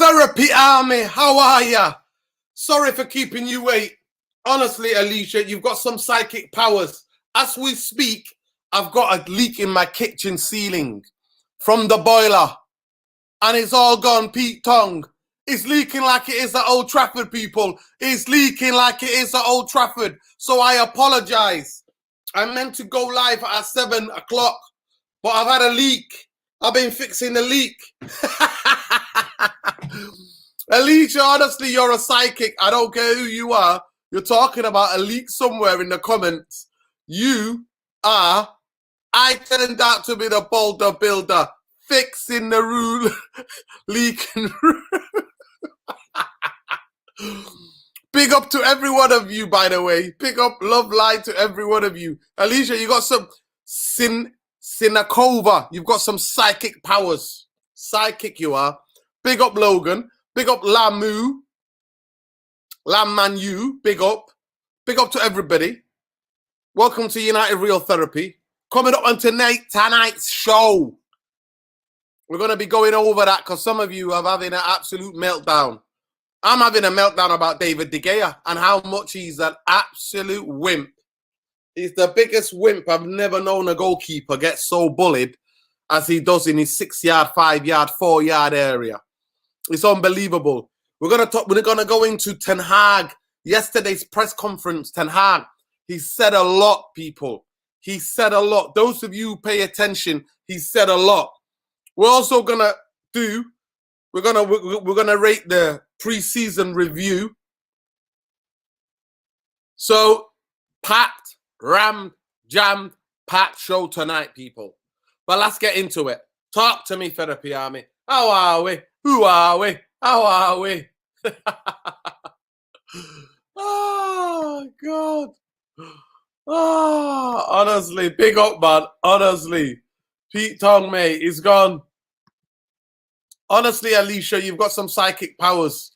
Therapy Army, how are ya? Sorry for keeping you wait. Honestly, Alicia, you've got some psychic powers. As we speak, I've got a leak in my kitchen ceiling from the boiler. And it's all gone Pete Tong. It's leaking like it is at Old Trafford, people. It's leaking like it is at Old Trafford. So I apologize. I meant to go live at 7 o'clock, but I've had a leak. I've been fixing the leak. Alicia, honestly, you're a psychic. I don't care who you are. You're talking about a leak somewhere in the comments. You are, I turned out to be the boulder builder, fixing the rule, leaking rule. Big up to every one of you, by the way. Big up, love line to every one of you. Alicia, you got some Sinakova. You've got some psychic powers. Psychic you are. Big up Logan. Big up Lamu. Lamanu. Big up. Big up to everybody. Welcome to United Real Therapy. Coming up on tonight's show. We're going to be going over that because some of you are having an absolute meltdown. I'm having a meltdown about David de Gea and how much he's an absolute wimp. He's the biggest wimp. I've never known a goalkeeper get so bullied as he does in his 6-yard, 5-yard, 4-yard area. It's unbelievable. We're going to go into Tenhag. Yesterday's press conference, Tenhag. He said a lot, people. He said a lot. Those of you who pay attention, he said a lot. We're also going to do, we're going to rate the pre-season review. So, packed, rammed, jammed, packed show tonight, people. But let's get into it. Talk to me, Therapy Army. How are we? Who are we? How are we? Oh, God. Oh, honestly, big up, man. Honestly. Pete Tong, mate, he's gone. Honestly, Alicia, you've got some psychic powers.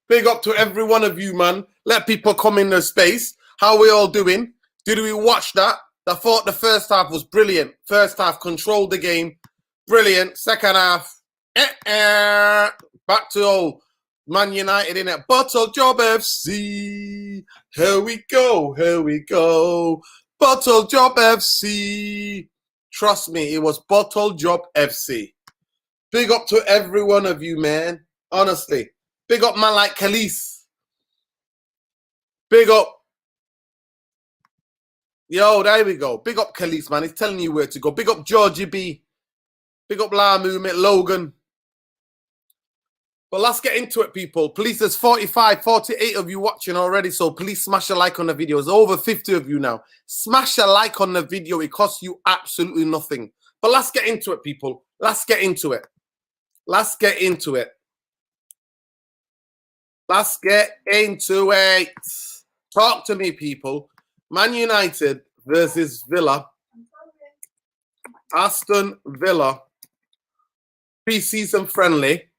Big up to every one of you, man. Let people come in their space. How we all doing? Did we watch that? I thought the first half was brilliant. First half controlled the game. Brilliant. Second half, back to old Man United in it. Bottle Job FC. Here we go. Here we go. Bottle Job FC. Trust me, it was Bottle Job FC. Big up to every one of you, man. Honestly. Big up man like Khalees. Big up. Yo, there we go. Big up Khalees, man. He's telling you where to go. Big up Georgie B. Big up Lamu, mate, Logan. But let's get into it, people. Please, there's 45, 48 of you watching already, so please smash a like on the video. There's over 50 of you now. Smash a like on the video. It costs you absolutely nothing. But let's get into it, people. Let's get into it. Let's get into it. Let's get into it. Talk to me, people. Man United versus Villa. Aston Villa. Pre-season friendly.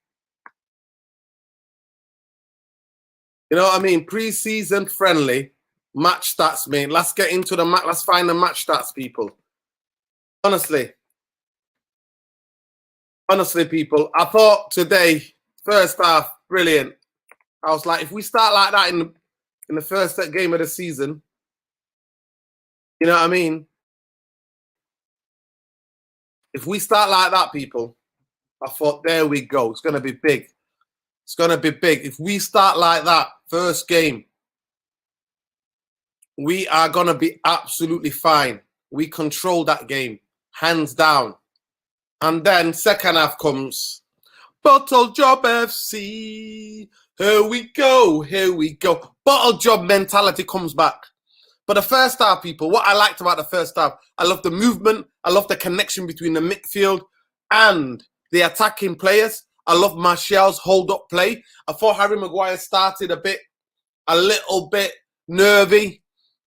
You know what I mean? Pre-season friendly. Match stats, mate. Let's get into the match. Let's find the match stats, people. Honestly. Honestly, people. I thought today, first half, brilliant. I was like, if we start like that in the first game of the season, you know what I mean? If we start like that, people, I thought, there we go. It's going to be big. It's going to be big. If we start like that, first game, we are going to be absolutely fine. We control that game, hands down. And then second half comes, Bottle Job FC. Here we go. Here we go. Bottle job mentality comes back. But the first half, people, what I liked about the first half, I love the movement. I love the connection between the midfield and the attacking players. I love Martial's hold-up play. I thought Harry Maguire started a little bit nervy.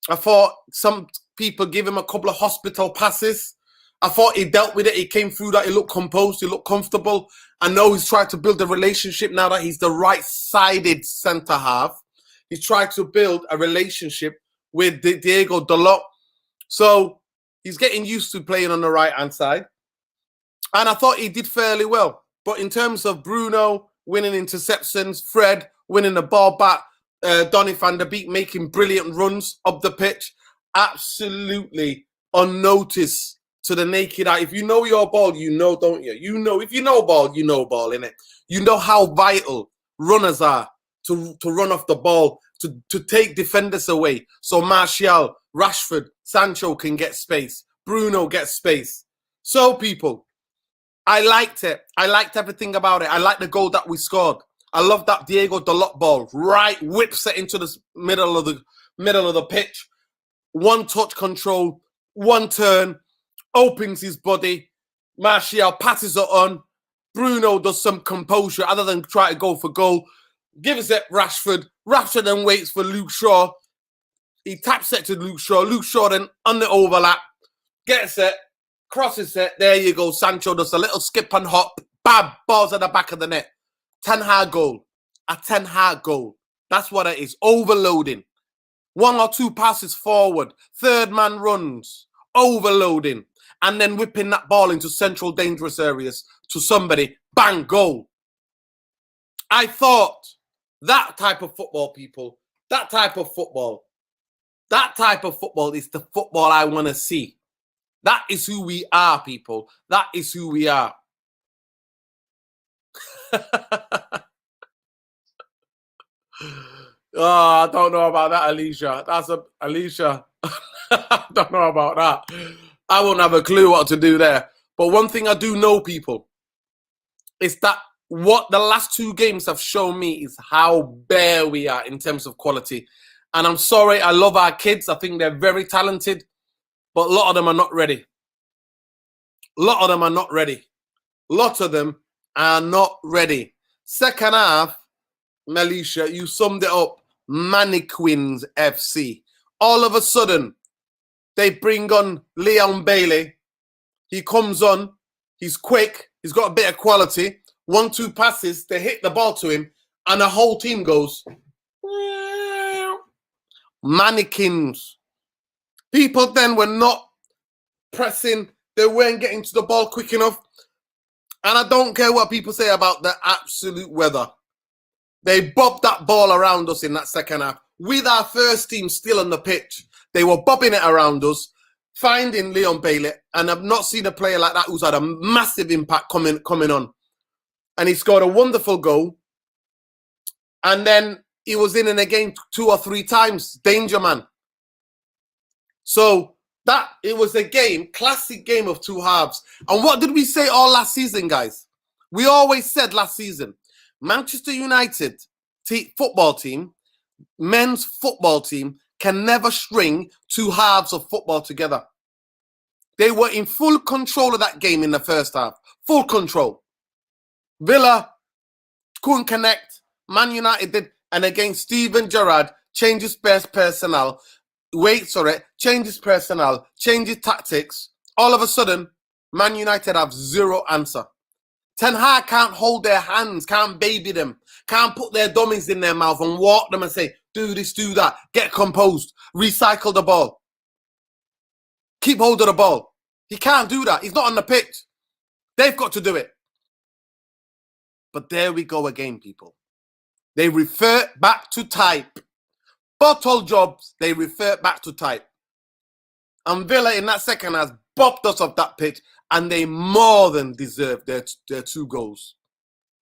I thought some people give him a couple of hospital passes. I thought he dealt with it. He came through that. He looked composed. He looked comfortable. I know he's tried to build a relationship now that he's the right-sided centre-half. He's tried to build a relationship with Diego Dalot. So he's getting used to playing on the right-hand side. And I thought he did fairly well. But in terms of Bruno, winning interceptions. Fred winning the ball back. Donny van de Beek making brilliant runs up the pitch. Absolutely unnoticed to the naked eye. If you know your ball, you know, don't you? You know, if you know ball, you know ball, innit? You know how vital runners are to run off the ball, to take defenders away. So Martial, Rashford, Sancho can get space. Bruno gets space. So, people, I liked it. I liked everything about it. I liked the goal that we scored. I love that Diego Dalot ball. Right, whips it into the middle of the pitch. One touch control, one turn, opens his body. Martial passes it on. Bruno does some composure other than try to go for goal. Gives it Rashford. Rashford then waits for Luke Shaw. He taps it to Luke Shaw. Luke Shaw then on the overlap. Gets it. Crosses it. There you go. Sancho does a little skip and hop. Bam. Balls at the back of the net. Tenhag goal. A Tenhag goal. That's what it is. Overloading. One or two passes forward. Third man runs. Overloading. And then whipping that ball into central dangerous areas to somebody. Bang. Goal. I thought that type of football, people, that type of football is the football I want to see. That is who we are, people. That is who we are. Oh, I don't know about that, Alicia. Alicia. I don't know about that. I won't have a clue what to do there. But one thing I do know, people, is that what the last two games have shown me is how bare we are in terms of quality. And I'm sorry, I love our kids. I think they're very talented. But a lot of them are not ready. A lot of them are not ready. A lot of them are not ready. Second half, Melisha, you summed it up. Mannequins FC. All of a sudden, they bring on Leon Bailey. He comes on. He's quick. He's got a bit of quality. 1-2 passes. They hit the ball to him. And the whole team goes. Mannequins. People then were not pressing. They weren't getting to the ball quick enough. And I don't care what people say about the absolute weather. They bobbed that ball around us in that second half. With our first team still on the pitch, they were bobbing it around us, finding Leon Bailey. And I've not seen a player like that who's had a massive impact coming on. And he scored a wonderful goal. And then he was in a game 2 or 3 times. Danger man. So that it was a game, classic game of two halves. And what did we say all last season, guys? We always said last season, Manchester United football team, men's football team, can never string two halves of football together. They were in full control of that game in the first half. Full control. Villa couldn't connect. Man United did. And again, Steven Gerrard changes personnel. Changes personnel, changes tactics. All of a sudden, Man United have zero answer. Tenhag can't hold their hands, can't baby them, can't put their dummies in their mouth and walk them and say, do this, do that, get composed, recycle the ball, keep hold of the ball. He can't do that. He's not on the pitch. They've got to do it. But there we go again, people. They revert back to type. Bottle jobs, they revert back to type. And Villa in that second has bopped us off that pitch, and they more than deserve their 2 goals.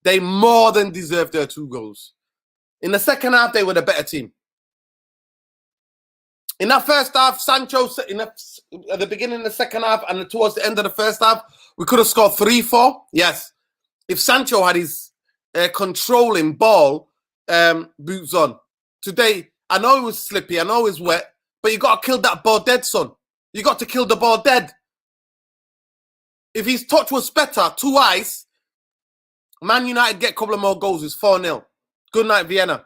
They more than deserve their 2 goals. In the second half, they were the better team. In that first half, Sancho, at the beginning of the second half and towards the end of the first half, we could have scored 3-4. Yes. If Sancho had his controlling ball boots on. Today, I know it was slippy, I know it was wet, but you got to kill that ball dead, son. You got to kill the ball dead. If his touch was better, twice, Man United get a couple of more goals. It's 4-0. Good night, Vienna.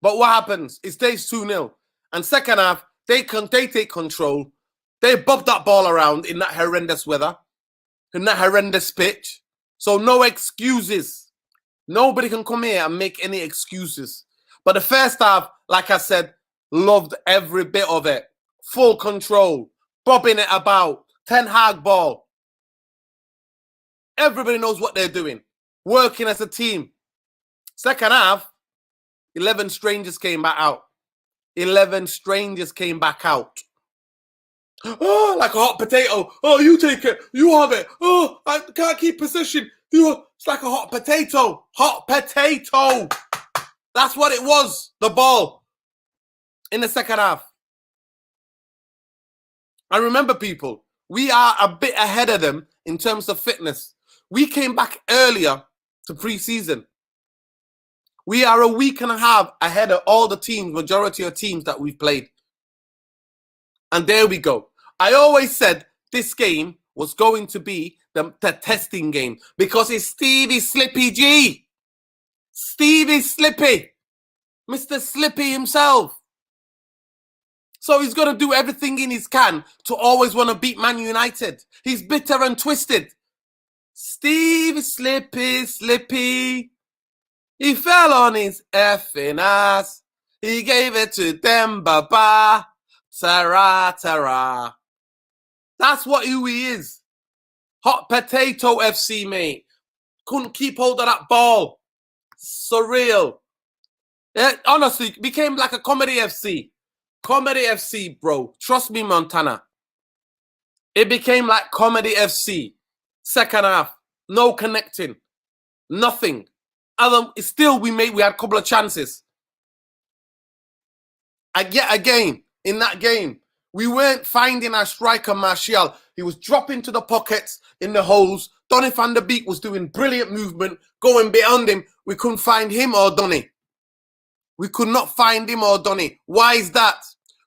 But what happens? It stays 2-0. And second half, they take control. They bob that ball around in that horrendous weather, in that horrendous pitch. So no excuses. Nobody can come here and make any excuses. But the first half, like I said, loved every bit of it. Full control. Bobbing it about. Tenhag ball. Everybody knows what they're doing. Working as a team. Second half, 11 strangers came back out. 11 strangers came back out. Oh, like a hot potato. Oh, you take it. You have it. Oh, I can't keep possession. It's like a hot potato. Hot potato. That's what it was, the ball, in the second half. And remember, people, we are a bit ahead of them in terms of fitness. We came back earlier to pre-season. We are a week and a half ahead of all the teams, majority of teams that we've played. And there we go. I always said this game was going to be the testing game because it's Stevie Slippy G. Stevie Slippy. Mr. Slippy himself. So he's going to do everything in his can to always want to beat Man United. He's bitter and twisted. Stevie Slippy. He fell on his effing ass. He gave it to them, baba. Tara. That's who he is. Hot potato FC, mate. Couldn't keep hold of that ball. Surreal. It honestly became like a comedy FC. Comedy FC, bro. Trust me, Montana. It became like comedy FC. Second half. No connecting. Nothing. Still, we had a couple of chances. Again, in that game, we weren't finding our striker, Martial. He was dropping to the pockets in the holes. Donny van der Beek was doing brilliant movement, going beyond him. We couldn't find him or Donny. We could not find him or Donny. Why is that?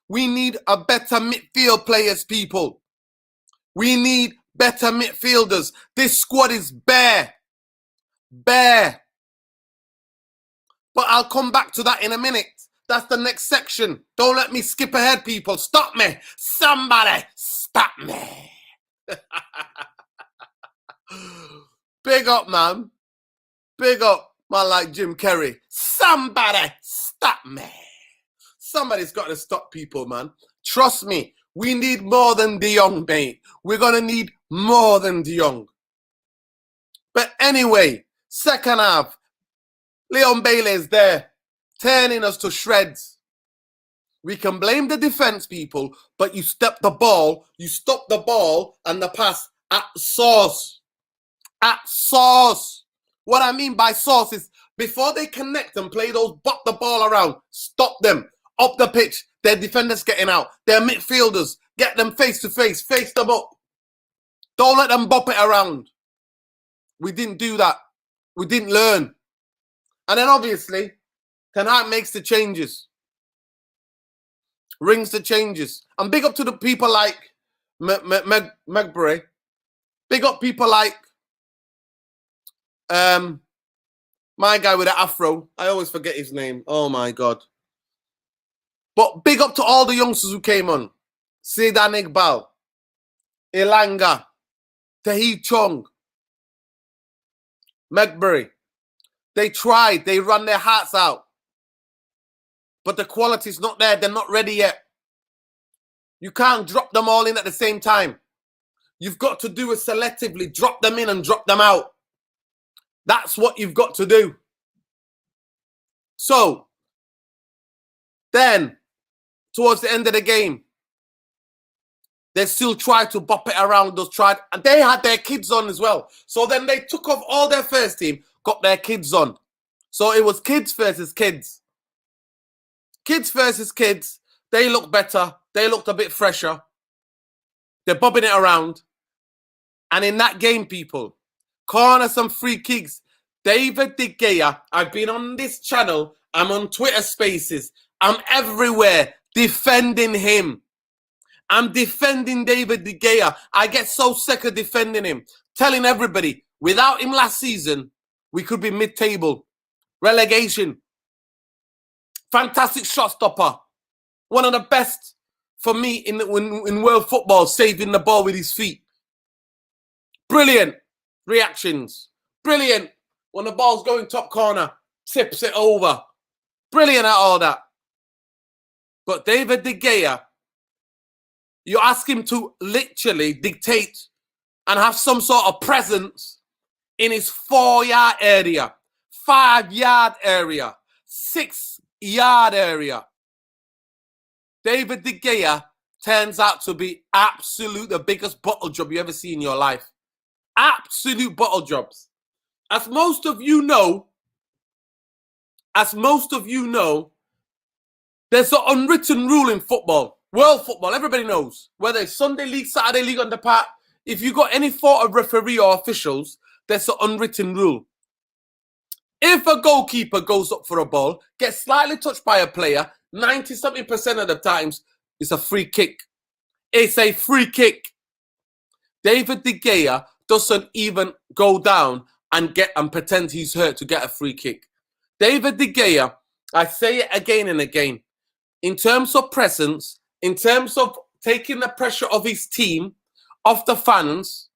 We need a better midfield players, people. We need better midfielders. This squad is bare. Bare. But I'll come back to that in a minute. That's the next section. Don't let me skip ahead, people. Stop me. Somebody stop me. Big up, man. Big up, man, like Jim Carrey. Somebody stop me. Somebody's got to stop people, man. Trust me. We need more than De Jong, mate. We're going to need more than De Jong. But anyway, second half. Leon Bailey is there, turning us to shreds. We can blame the defense, people, but you stop the ball and the pass at source. At source. What I mean by source is before they connect and play those bop the ball around, stop them. Up the pitch, their defenders getting out. Their midfielders, get them face to face them up. Don't let them bop it around. We didn't do that. We didn't learn. And then obviously, Tenhag makes the changes. Rings the changes. And big up to the people like Megbury. Big up people like my guy with the afro. I always forget his name. Oh my God. But big up to all the youngsters who came on. Sedan Iqbal, Elanga, Tahi Chong, Megbury. They tried. They run their hearts out. But the quality's not there. They're not ready yet. You can't drop them all in at the same time. You've got to do it selectively. Drop them in and drop them out. That's what you've got to do. So, then, towards the end of the game, they still tried to bop it around. And they had their kids on as well. So then they took off all their first team, got their kids on. So it was kids versus kids. Kids versus kids. They looked better. They looked a bit fresher. They're bobbing it around. And in that game, people, corners and free kicks. David de Gea, I've been on this channel. I'm on Twitter Spaces. I'm everywhere defending him. I'm defending David de Gea. I get so sick of defending him. Telling everybody, without him last season, we could be mid-table. Relegation. Fantastic shot stopper. One of the best for me in world football, saving the ball with his feet. Brilliant reactions. Brilliant. When the ball's going top corner, tips it over. Brilliant at all that. But David de Gea, you ask him to literally dictate and have some sort of presence in his 4-yard area, 5-yard area, 6-yard area. David de Gea turns out to be the biggest bottle job you ever see in your life. Absolute bottle jobs. As most of you know, there's an unwritten rule in football. World football, everybody knows. Whether it's Sunday league, Saturday league on the part, if you got any thought of referee or officials, there's an unwritten rule. If a goalkeeper goes up for a ball, gets slightly touched by a player, 90-something% of the times, it's a free kick. It's a free kick. David de Gea doesn't even go down and pretend he's hurt to get a free kick. David de Gea, I say it again and again, in terms of presence, in terms of taking the pressure of his team, off the fans,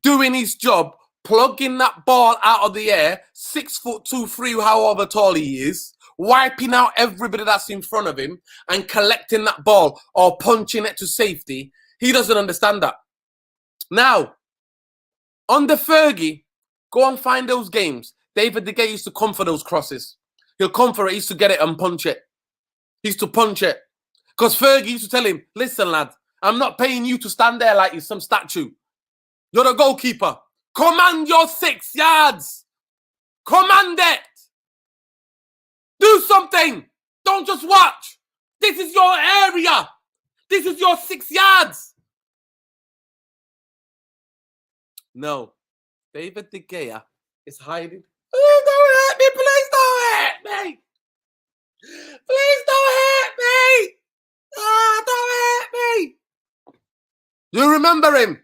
doing his job, plugging that ball out of the air, 6'2", 3", however tall he is, wiping out everybody that's in front of him and collecting that ball or punching it to safety, he doesn't understand that. Now, under Fergie, go and find those games. David de Gea used to come for those crosses. He'll come for it. He used to get it and punch it. He used to punch it. Because Fergie used to tell him, listen, lad, I'm not paying you to stand there like you're some statue. You're a goalkeeper. Command your 6 yards. Command it. Do something. Don't just watch. This is your area. This is your 6 yards. No. David de Gea is hiding. Oh, don't hurt me. Please don't hurt me. Please don't hurt me. Oh, don't hurt me. You remember him?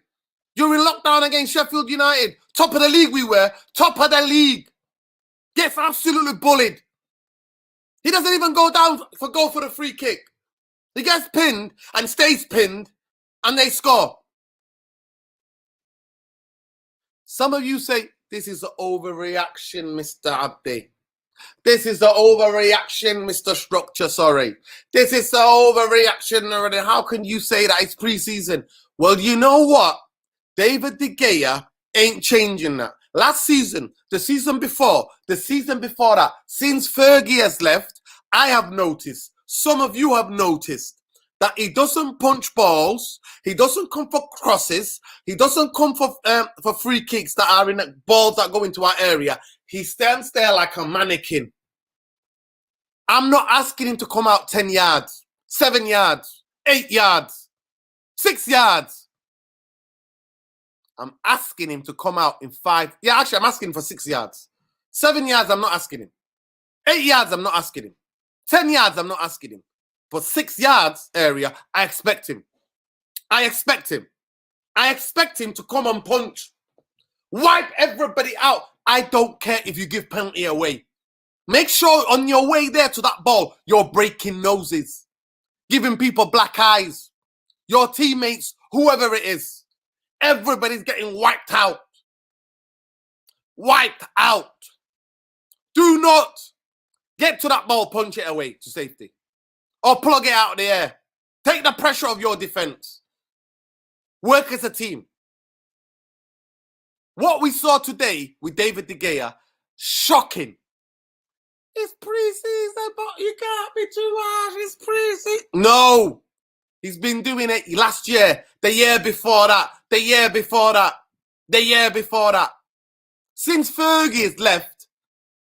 During lockdown against Sheffield United. Top of the league we were. Top of the league. Gets absolutely bullied. He doesn't even go for the free kick. He gets pinned and stays pinned and they score. Some of you say, this is an overreaction, Mr. Abdi. This is the overreaction, Mr. Structure, sorry. This is the overreaction already. How can you say that it's preseason? Well, you know what? David de Gea ain't changing that. Last season, the season before that, since Fergie has left, I have noticed, some of you have noticed, that he doesn't punch balls, he doesn't come for crosses, he doesn't come for free kicks that are in the balls that go into our area. He stands there like a mannequin. I'm not asking him to come out 10 yards, 7 yards, 8 yards, 6 yards. I'm asking him to come out in 5. Yeah, actually, I'm asking him for 6 yards. 7 yards, I'm not asking him. 8 yards, I'm not asking him. 10 yards, I'm not asking him. But 6 yards area, I expect him. I expect him. I expect him to come and punch. Wipe everybody out. I don't care if you give penalty away. Make sure on your way there to that ball, you're breaking noses. Giving people black eyes. Your teammates, whoever it is. Everybody's getting wiped out. Wiped out. Do not get to that ball, punch it away to safety. Or plug it out of the air. Take the pressure of your defense. Work as a team. What we saw today with David de Gea, shocking. It's preseason, but you can't be too harsh. It's preseason. No. He's been doing it last year, the year before that, the year before that, the year before that. Since Fergie has left,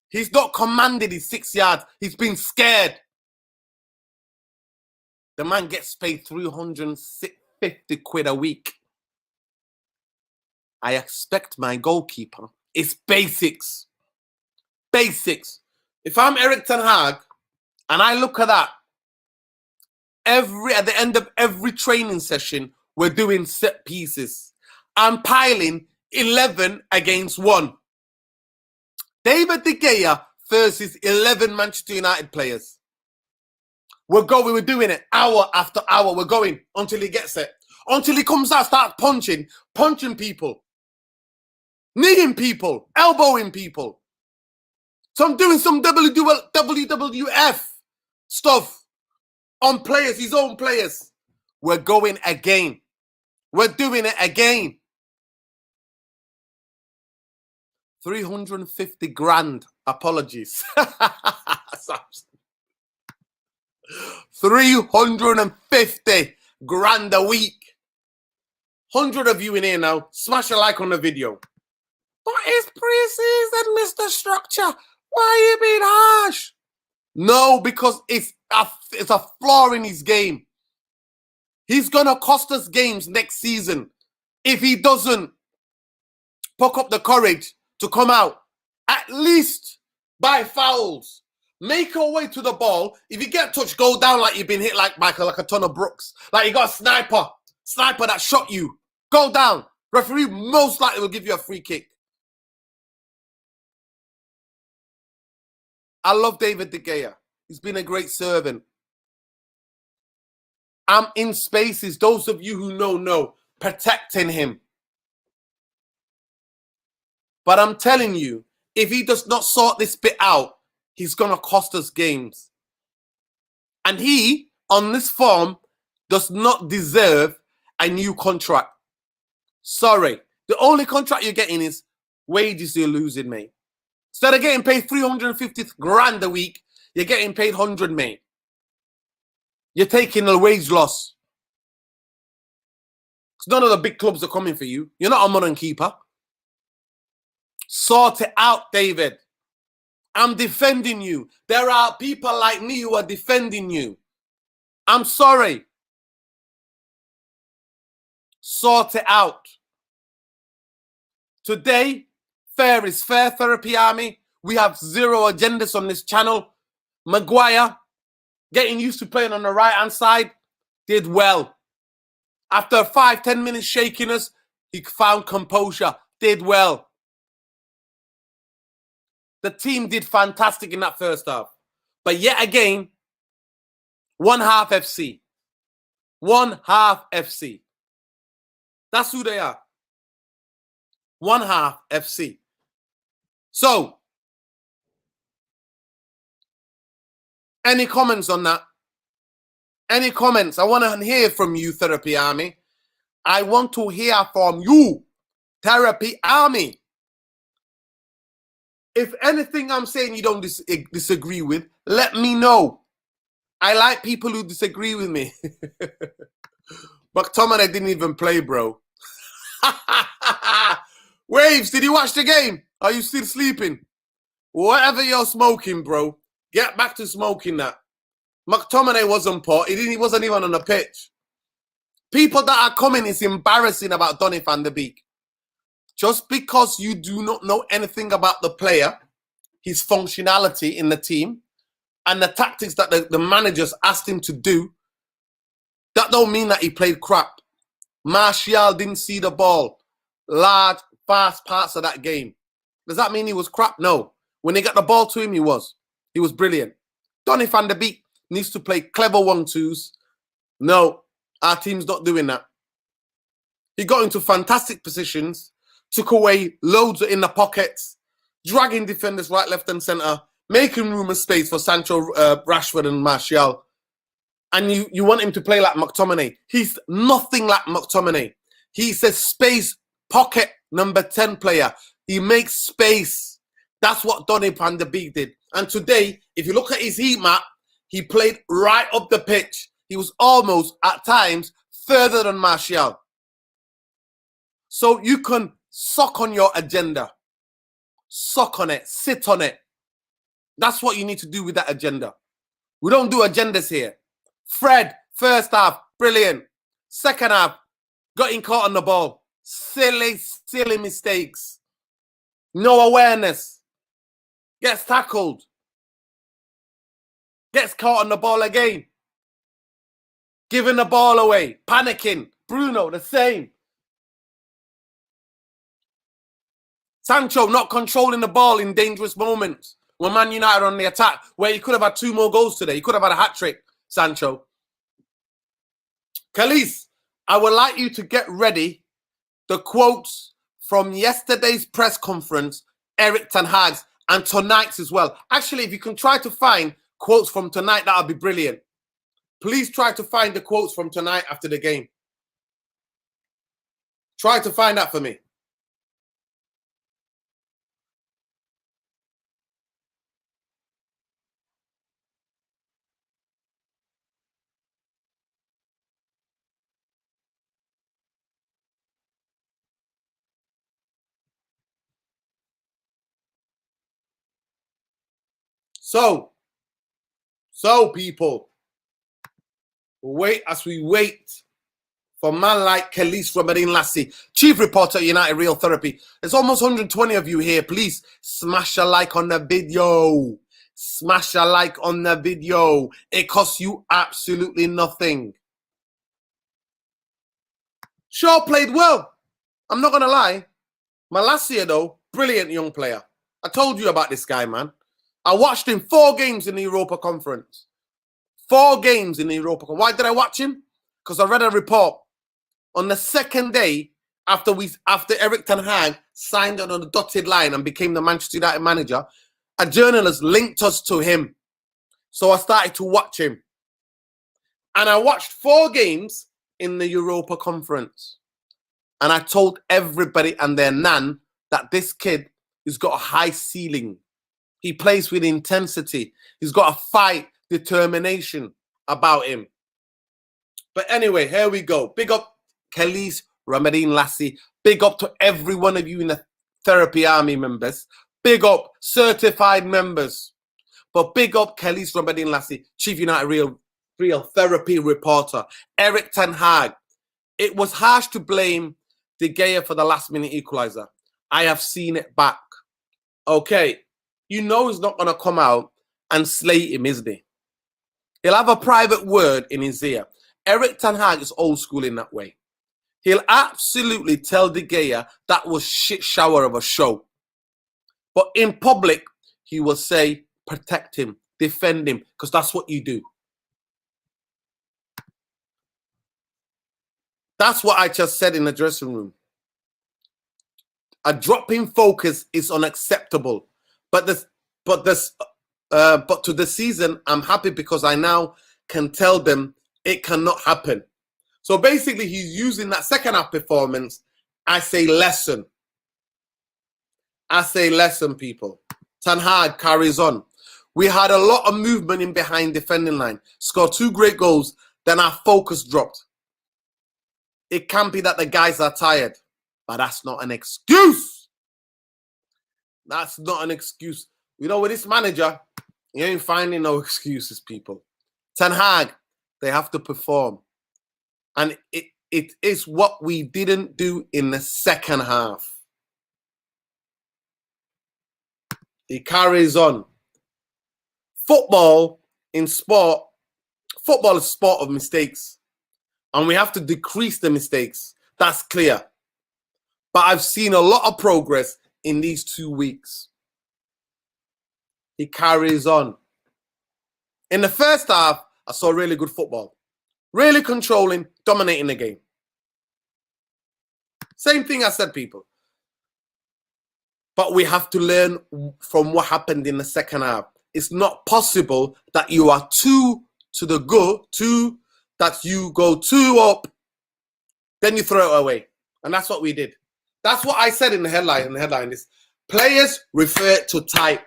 he's not commanded his 6 yards. He's been scared. The man gets paid 350 quid a week. I expect my goalkeeper. It's basics. Basics. If I'm Erik Tenhag and I look at that, at the end of every training session, we're doing set pieces. I'm piling 11 against 1. David de Gea versus 11 Manchester United players. We're doing it hour after hour. We're going until he gets it. Until he comes out, starts punching people. Kneeing people, elbowing people. So I'm doing some WWF stuff on players, his own players. We're going again. We're doing it again. 350 grand. Apologies. 350 grand a week. 100 of you in here now. Smash a like on the video. But it's pre-season, Mr. Structure. Why are you being harsh? No, because it's a flaw in his game. He's going to cost us games next season if he doesn't pluck up the courage to come out, at least by fouls. Make your way to the ball. If you get touched, go down like you've been hit like Michael, like a ton of Brooks. Like you got a sniper that shot you. Go down. Referee most likely will give you a free kick. I love David de Gea. He's been a great servant. I'm in spaces. Those of you who know, protecting him. But I'm telling you, if he does not sort this bit out, he's going to cost us games. And he, on this form, does not deserve a new contract. Sorry. The only contract you're getting is wages you're losing, mate. Instead of getting paid 350 grand a week, you're getting paid 100, mate. You're taking a wage loss. None of the big clubs are coming for you. You're not a modern keeper. Sort it out, David. I'm defending you. There are people like me who are defending you. I'm sorry. Sort it out. Today, fair is fair, Therapy Army. We have zero agendas on this channel. Maguire, getting used to playing on the right-hand side, did well. After 5-10 minutes shaking us, he found composure, did well. The team did fantastic in that first half. But yet again, one half FC. One half FC. That's who they are. One half FC. So, any comments on that? Any comments? I want to hear from you, Therapy Army. I want to hear from you, Therapy Army. If anything I'm saying you don't disagree with, let me know. I like people who disagree with me. McTominay didn't even play, bro. Waves, did you watch the game? Are you still sleeping? Whatever you're smoking, bro, get back to smoking that. McTominay wasn't poor. He wasn't even on the pitch. People that are coming is embarrassing about Donny van de Beek. Just because you do not know anything about the player, his functionality in the team, and the tactics that the managers asked him to do, that don't mean that he played crap. Martial didn't see the ball. Large, fast parts of that game. Does that mean he was crap? No. When they got the ball to him, he was. He was brilliant. Donny van de Beek needs to play clever 1-2s. No, our team's not doing that. He got into fantastic positions, took away loads in the pockets, dragging defenders right, left, and centre, making room and space for Sancho, Rashford, and Martial. And you want him to play like McTominay. He's nothing like McTominay. He's a space pocket number 10 player. He makes space. That's what Donny van de Beek did. And today, if you look at his heat map, he played right up the pitch. He was almost, at times, further than Martial. So you can suck on your agenda. Suck on it. Sit on it. That's what you need to do with that agenda. We don't do agendas here. Fred, first half, brilliant. Second half, got him caught on the ball. Silly, silly mistakes. No awareness. Gets tackled. Gets caught on the ball again. Giving the ball away. Panicking. Bruno, the same. Sancho not controlling the ball in dangerous moments. When Man United on the attack, where he could have had 2 more goals today. He could have had a hat-trick, Sancho. Khalees, I would like you to get ready the quotes from yesterday's press conference, Erik Tenhag's, and tonight's as well. Actually, if you can try to find quotes from tonight, that would be brilliant. Please try to find the quotes from tonight after the game. Try to find that for me. So people, wait as we wait for man like Khalees Ramadan Lassie, chief reporter at United Real Therapy. There's almost 120 of you here. Please smash a like on the video. Smash a like on the video. It costs you absolutely nothing. Shaw played well. I'm not going to lie. Malacia, though, brilliant young player. I told you about this guy, man. I watched him 4 games in the Europa Conference. 4 games in the Europa Conference. Why did I watch him? Because I read a report. On the second day, after Erik Tenhag signed on the dotted line and became the Manchester United manager, a journalist linked us to him. So I started to watch him. And I watched 4 games in the Europa Conference. And I told everybody and their nan that this kid has got a high ceiling. He plays with intensity. He's got a fight, determination about him. But anyway, here we go. Big up Khalees Ramadan Lassie. Big up to every one of you in the Therapy Army members. Big up certified members. But big up Khalees Ramadan Lassie, Chief United Real Therapy reporter. Erik Tenhag. It was harsh to blame De Gea for the last-minute equaliser. I have seen it back. Okay, you know he's not going to come out and slate him, isn't he? He'll have a private word in his ear. Erik Tenhag is old school in that way. He'll absolutely tell De Gea that was shit shower of a show. But in public, he will say, protect him, defend him, because that's what you do. That's what I just said in the dressing room. A drop in focus is unacceptable. But to the season, I'm happy because I now can tell them it cannot happen. So basically, he's using that second half performance as a lesson. As a lesson, people. Tenhag carries on. We had a lot of movement in behind defending line. Scored 2 great goals. Then our focus dropped. It can't be that the guys are tired. But that's not an excuse. That's not an excuse. You know, with this manager, you ain't finding no excuses, people. Tenhag, they have to perform. And it is what we didn't do in the second half. He carries on. Football is sport of mistakes. And we have to decrease the mistakes. That's clear. But I've seen a lot of progress in these 2 weeks. He carries on. In the first half, I saw really good football. Really controlling, dominating the game. Same thing I said, people. But we have to learn from what happened in the second half. It's not possible that you are 2 to the good, that you go 2 up, then you throw it away. And that's what we did. That's what I said in the headline. The headline is, players refer to type.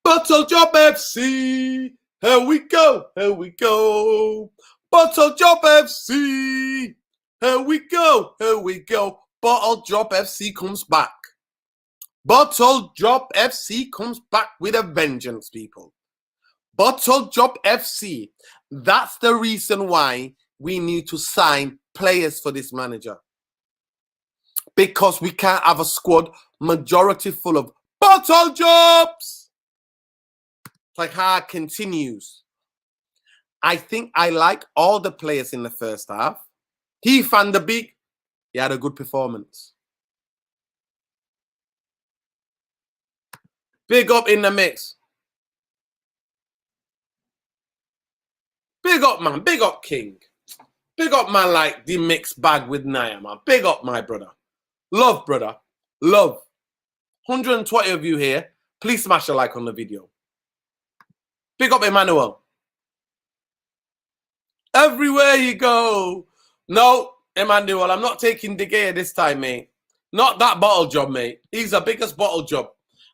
Bottle Job FC. Here we go. Here we go. Bottle Job FC. Here we go. Here we go. Bottle Job FC comes back. Bottle Job FC comes back with a vengeance, people. Bottle Job FC. That's the reason why we need to sign players for this manager. Because we can't have a squad majority full of bottle jobs. Tenhag continues. I think I like all the players in the first half. Van de Beek, he had a good performance. Big up in the mix. Big up, man. Big up, King. Big up, man, like the mixed bag with Naya, man. Big up, my brother. Love, brother. Love. 120 of you here. Please smash a like on the video. Big up, Emmanuel. Everywhere you go. No, Emmanuel, I'm not taking De Gea this time, mate. Not that bottle job, mate. He's the biggest bottle job.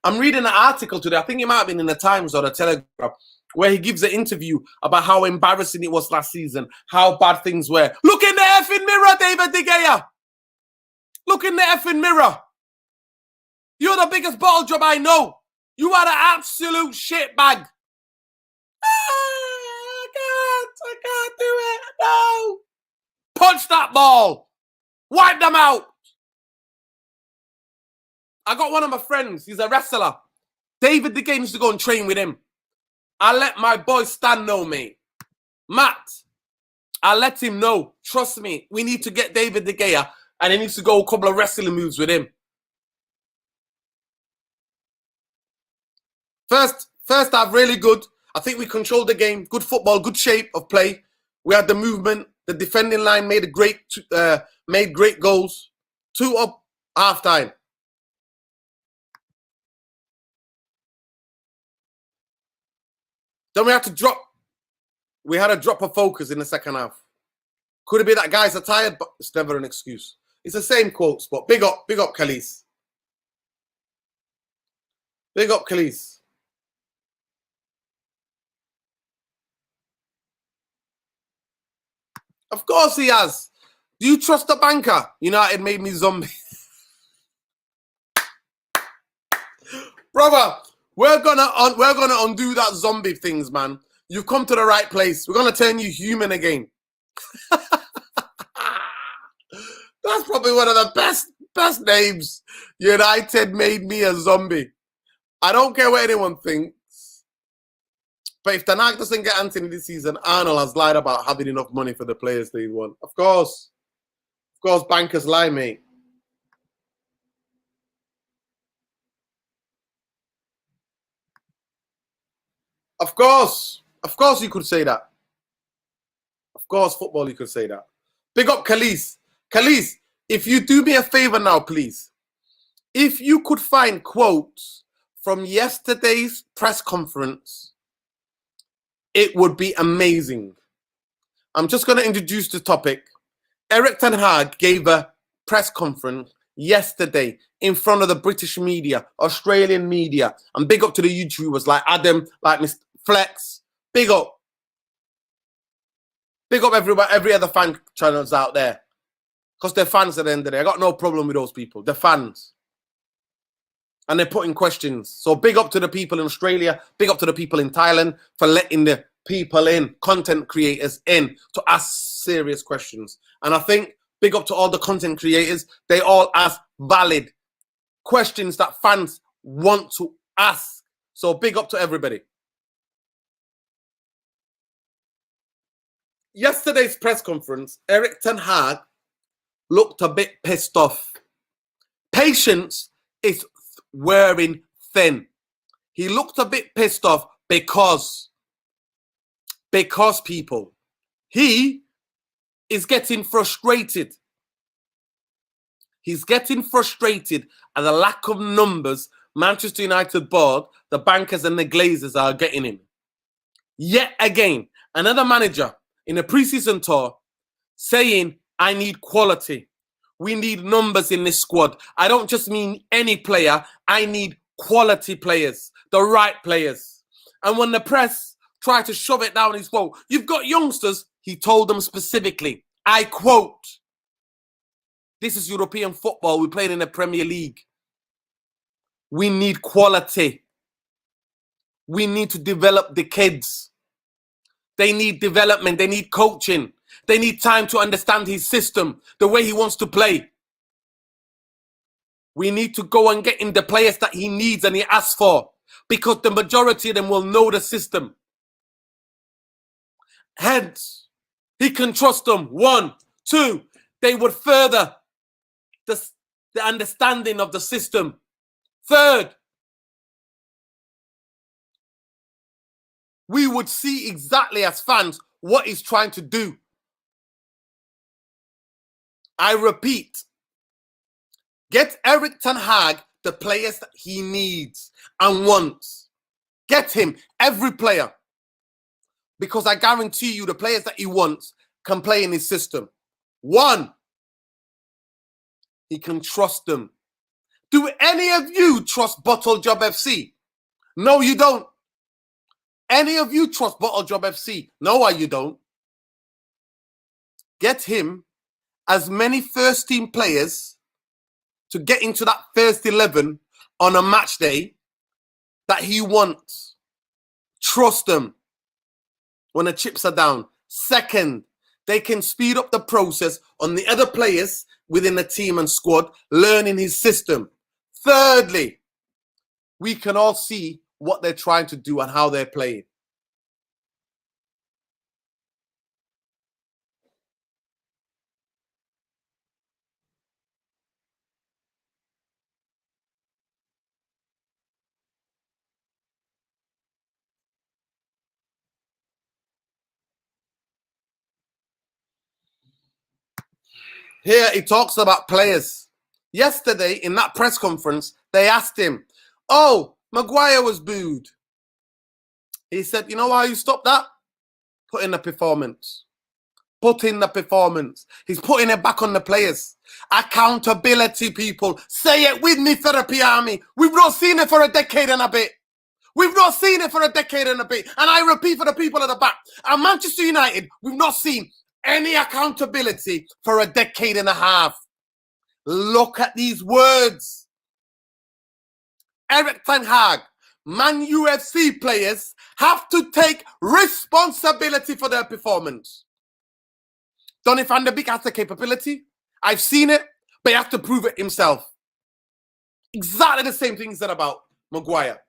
I'm reading an article today. I think it might have been in the Times or the Telegraph, where he gives an interview about how embarrassing it was last season, how bad things were. Look in the effing mirror, David de Gea. Look in the effing mirror. You're the biggest bottle job I know. You are an absolute shit bag. I can't do it. No. Punch that ball. Wipe them out. I got one of my friends. He's a wrestler. David de Gea used to go and train with him. I let my boy Stan know, mate. Matt, I let him know. Trust me, we need to get David de Gea, and he needs to go a couple of wrestling moves with him. First half, really good. I think we controlled the game. Good football, good shape of play. We had the movement. The defending line made great goals. 2 up, half time. Then we had to drop. We had a drop of focus in the second half. Could it be that guys are tired? But it's never an excuse. It's the same quotes, but big up, Khalees. Big up, Khalees. Of course he has. Do you trust the banker? United made me zombie. Brother, we're gonna undo that zombie things, man. You've come to the right place. We're gonna turn you human again. That's probably one of the best names. United made me a zombie. I don't care what anyone thinks. But if Tenhag doesn't get Anthony this season, Arnold has lied about having enough money for the players they want. Of course, bankers lie, mate. Of course you could say that. Of course, football, you could say that. Big up Khalees. Khalees, if you do me a favor now, please. If you could find quotes from yesterday's press conference, it would be amazing. I'm just going to introduce the topic. Erik ten Hag gave a press conference yesterday in front of the British media, Australian media, and big up to the YouTubers like Adam, like Mr. Flex. Big up. Big up every other fan channels out there. Because they're fans at the end of the day. I got no problem with those people. They're fans. And they're putting questions. So big up to the people in Australia. Big up to the people in Thailand for letting the people in, content creators in, to ask serious questions. And I think big up to all the content creators. They all ask valid questions that fans want to ask. So big up to everybody. Yesterday's press conference, Erik ten Hag looked a bit pissed off. Patience is wearing thin. He looked a bit pissed off because people, he is getting frustrated. He's getting frustrated at the lack of numbers Manchester United board, the bankers and the Glazers are getting him. Yet again, another manager in a preseason tour saying, I need quality. We need numbers in this squad. I don't just mean any player. I need quality players, the right players. And when the press tried to shove it down his throat, you've got youngsters, he told them specifically, I quote, this is European football. We played in the Premier League. We need quality. We need to develop the kids. They need development. They need coaching. They need time to understand his system, the way he wants to play. We need to go and get him the players that he needs and he asks for, because the majority of them will know the system. Hence, he can trust them. 1, 2, they would further the understanding of the system. 3rd, we would see exactly as fans what he's trying to do. I repeat, get Erik ten Hag the players that he needs and wants. Get him, every player. Because I guarantee you the players that he wants can play in his system. 1, he can trust them. Do any of you trust Bottle Job FC? No, you don't. Any of you trust Bottle Job FC? No, you don't. Get him as many first team players to get into that first 11 on a match day that he wants. Trust them when the chips are down. Second, they can speed up the process on the other players within the team and squad, learning his system. Thirdly, we can all see what they're trying to do and how they're playing. Here he talks about players. Yesterday in that press conference, they asked him, oh, Maguire was booed. He said, you know why you stopped that? Put in the performance. Put in the performance. He's putting it back on the players. Accountability, people. Say it with me, Therapy Army. We've not seen it for a decade and a bit. We've not seen it for a decade and a bit. And I repeat for the people at the back. At Manchester United, we've not seen any accountability for a decade and a half. Look at these words. Erik Tenhag, Man UFC players have to take responsibility for their performance. Donny van de Beek has the capability. I've seen it, but he has to prove it himself. Exactly the same thing he said about Maguire.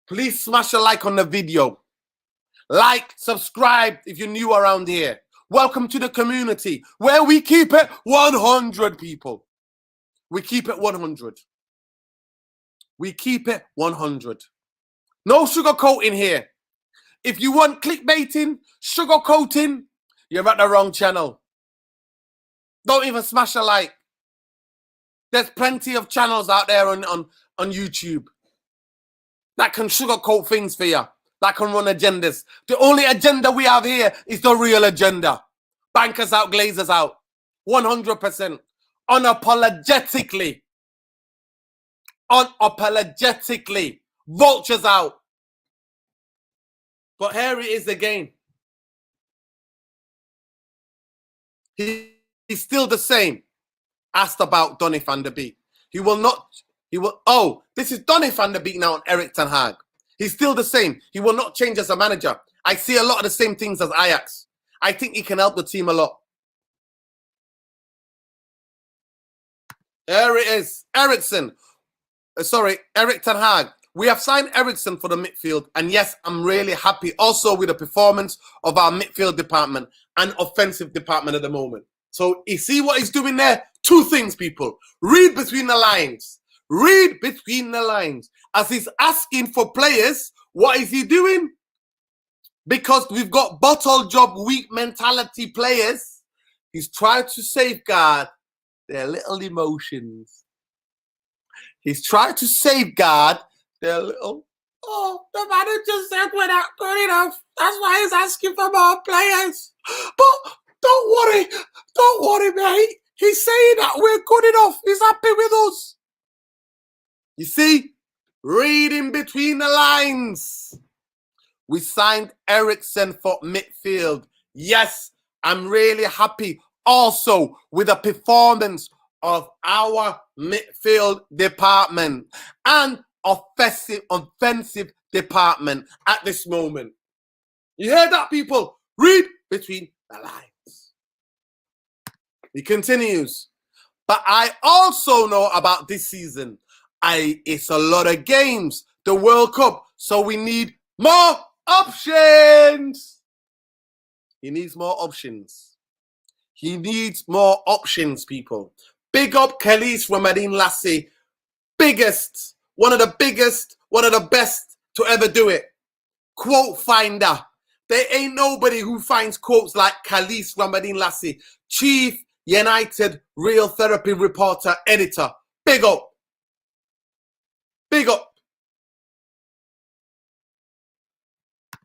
Please smash a like on the video. Like, subscribe if you're new around here. Welcome to the community where we keep it 100, people. We keep it 100. We keep it 100. No sugarcoating here. If you want clickbaiting, sugarcoating, you're at the wrong channel. Don't even smash a like. There's plenty of channels out there on YouTube that can sugarcoat things for you, that can run agendas. The only agenda we have here is the real agenda. Bankers out, Glazers out. 100%. Unapologetically. Unapologetically. Vultures out. But here it is again. He's still the same. Asked about Donny van de Beek. Oh, this is Donny van de Beek now on Erik Tenhag. He's still the same. He will not change as a manager. I see a lot of the same things as Ajax. I think he can help the team a lot. There it is. Erik Tenhag. We have signed Ericsson for the midfield. And yes, I'm really happy also with the performance of our midfield department and offensive department at the moment. So you see what he's doing there? Two things, people. Read between the lines. Read between the lines. As he's asking for players, what is he doing? Because we've got bottle job weak mentality players, he's trying to safeguard their little emotions. He's trying to safeguard their little, oh, the manager said we're not good enough. That's why he's asking for more players. But don't worry, mate. He's saying that we're good enough. He's happy with us. You see, reading between the lines. We signed Ericsson for midfield. Yes, I'm really happy also with the performance of our midfield department and offensive department at this moment. You hear that, people? Read between the lines. He continues. But I also know about this season. It's a lot of games. The World Cup. So we need more options. He needs more options. He needs more options, people. Big up Khalees Ramadine Lassie. Biggest, one of the biggest, one of the best to ever do it. Quote finder. There ain't nobody who finds quotes like Khalees Ramadine Lassie. Chief United Real Therapy Reporter Editor. Big up. Big up.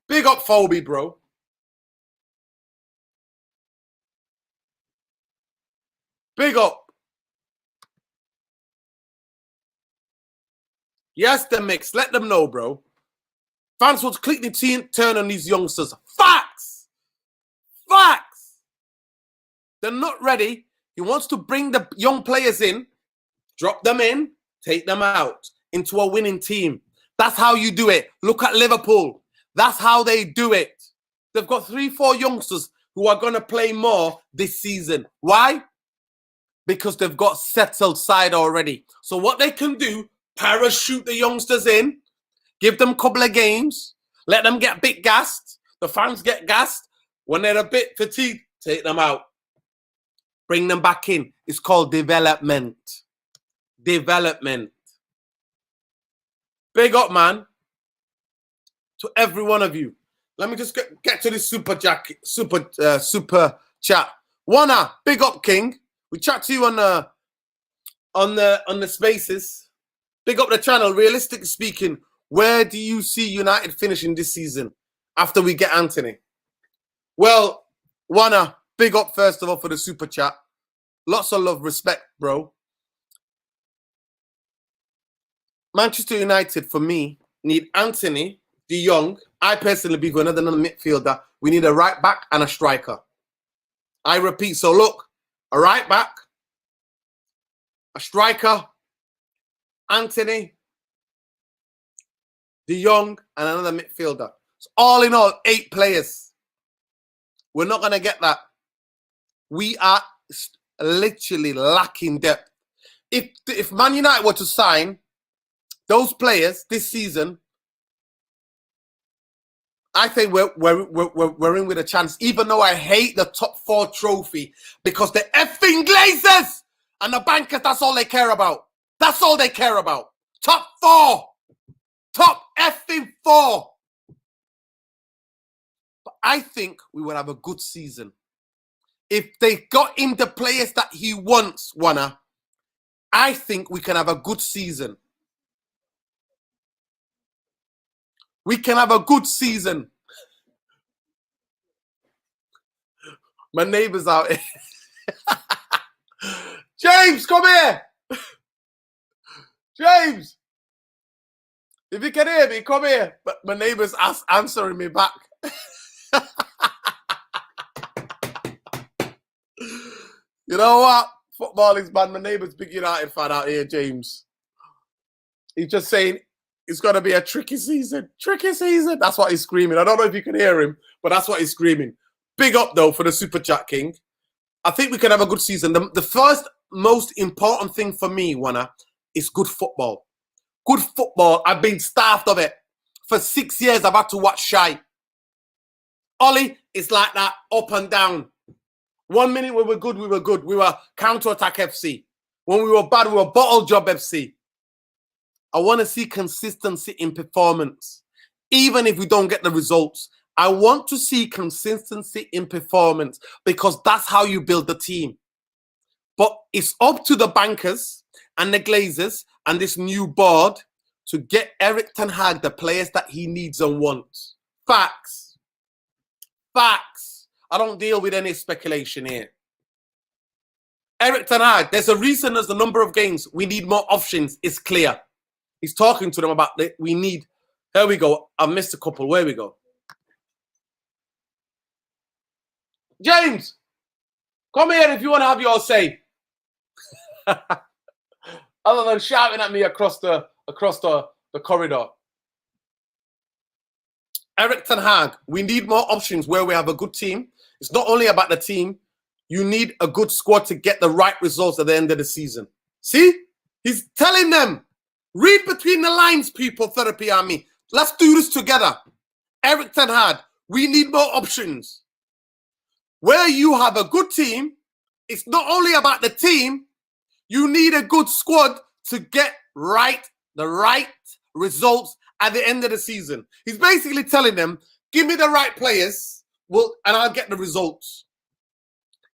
Big up Phoebe, bro. Big up. Yes, the mix. Let them know, bro. Fans will quickly turn on these youngsters. Facts. Facts. They're not ready. He wants to bring the young players in, drop them in, take them out into a winning team. That's how you do it. Look at Liverpool. That's how they do it. They've got 3-4 youngsters who are going to play more this season. Why? Because they've got settled side already. So what they can do, parachute the youngsters in, give them a couple of games, let them get a bit gassed. The fans get gassed. When they're a bit fatigued, take them out. Bring them back in. It's called development. Development. Big up, man, to every one of you. Let me just get to this super chat. Wanna, big up, King. We chat to you on the spaces. Big up the channel. Realistically speaking, where do you see United finishing this season after we get Anthony? Well, Wanna, big up first of all for the super chat. Lots of love, respect, bro. Manchester United, for me, need Anthony, De Jong. I personally believe another midfielder. We need a right back and a striker. I repeat, so look, a right back, a striker, Anthony, De Jong, and another midfielder. So all in all, 8 players. We're not going to get that. We are literally lacking depth. If Man United were to sign those players this season, I think we're in with a chance, even though I hate the top 4 trophy because the effing Glazers and the bankers, that's all they care about. That's all they care about. Top 4. Top effing 4. But I think we will have a good season. If they got him the players that he wants, Wanna, I think we can have a good season. We can have a good season. My neighbor's out here. James, come here. James, if you can hear me, come here. But my neighbor's answering me back. You know what? Football is bad. My neighbor's big United fan out here, James. He's just saying it's going to be a tricky season. Tricky season. That's what he's screaming. I don't know if you can hear him, but that's what he's screaming. Big up, though, for the Super Chat King. I think we can have a good season. The first most important thing for me, Wanna, is good football. Good football. I've been starved of it. For 6 years, I've had to watch Shy. Ollie, it's like that, up and down. 1 minute we were good, we were good. We were counter-attack FC. When we were bad, we were bottle job FC. I want to see consistency in performance. Even if we don't get the results, I want to see consistency in performance because that's how you build the team. But it's up to the bankers and the Glazers and this new board to get Erik Tenhag the players that he needs and wants. Facts. Facts. I don't deal with any speculation here. Erik Tenhag, there's a reason there's the number of games. We need more options. It's clear. He's talking to them about we need. Here we go. I missed a couple. Where we go? James, come here if you want to have your say. Other than shouting at me across the corridor. Erik Tenhag, we need more options where we have a good team. It's not only about the team. You need a good squad to get the right results at the end of the season. See? He's telling them, read between the lines, people, Therapy Army. Let's do this together. Erik Tenhag, we need more options. Where you have a good team, it's not only about the team. You need a good squad to get the right results at the end of the season. He's basically telling them, give me the right players, and I'll get the results.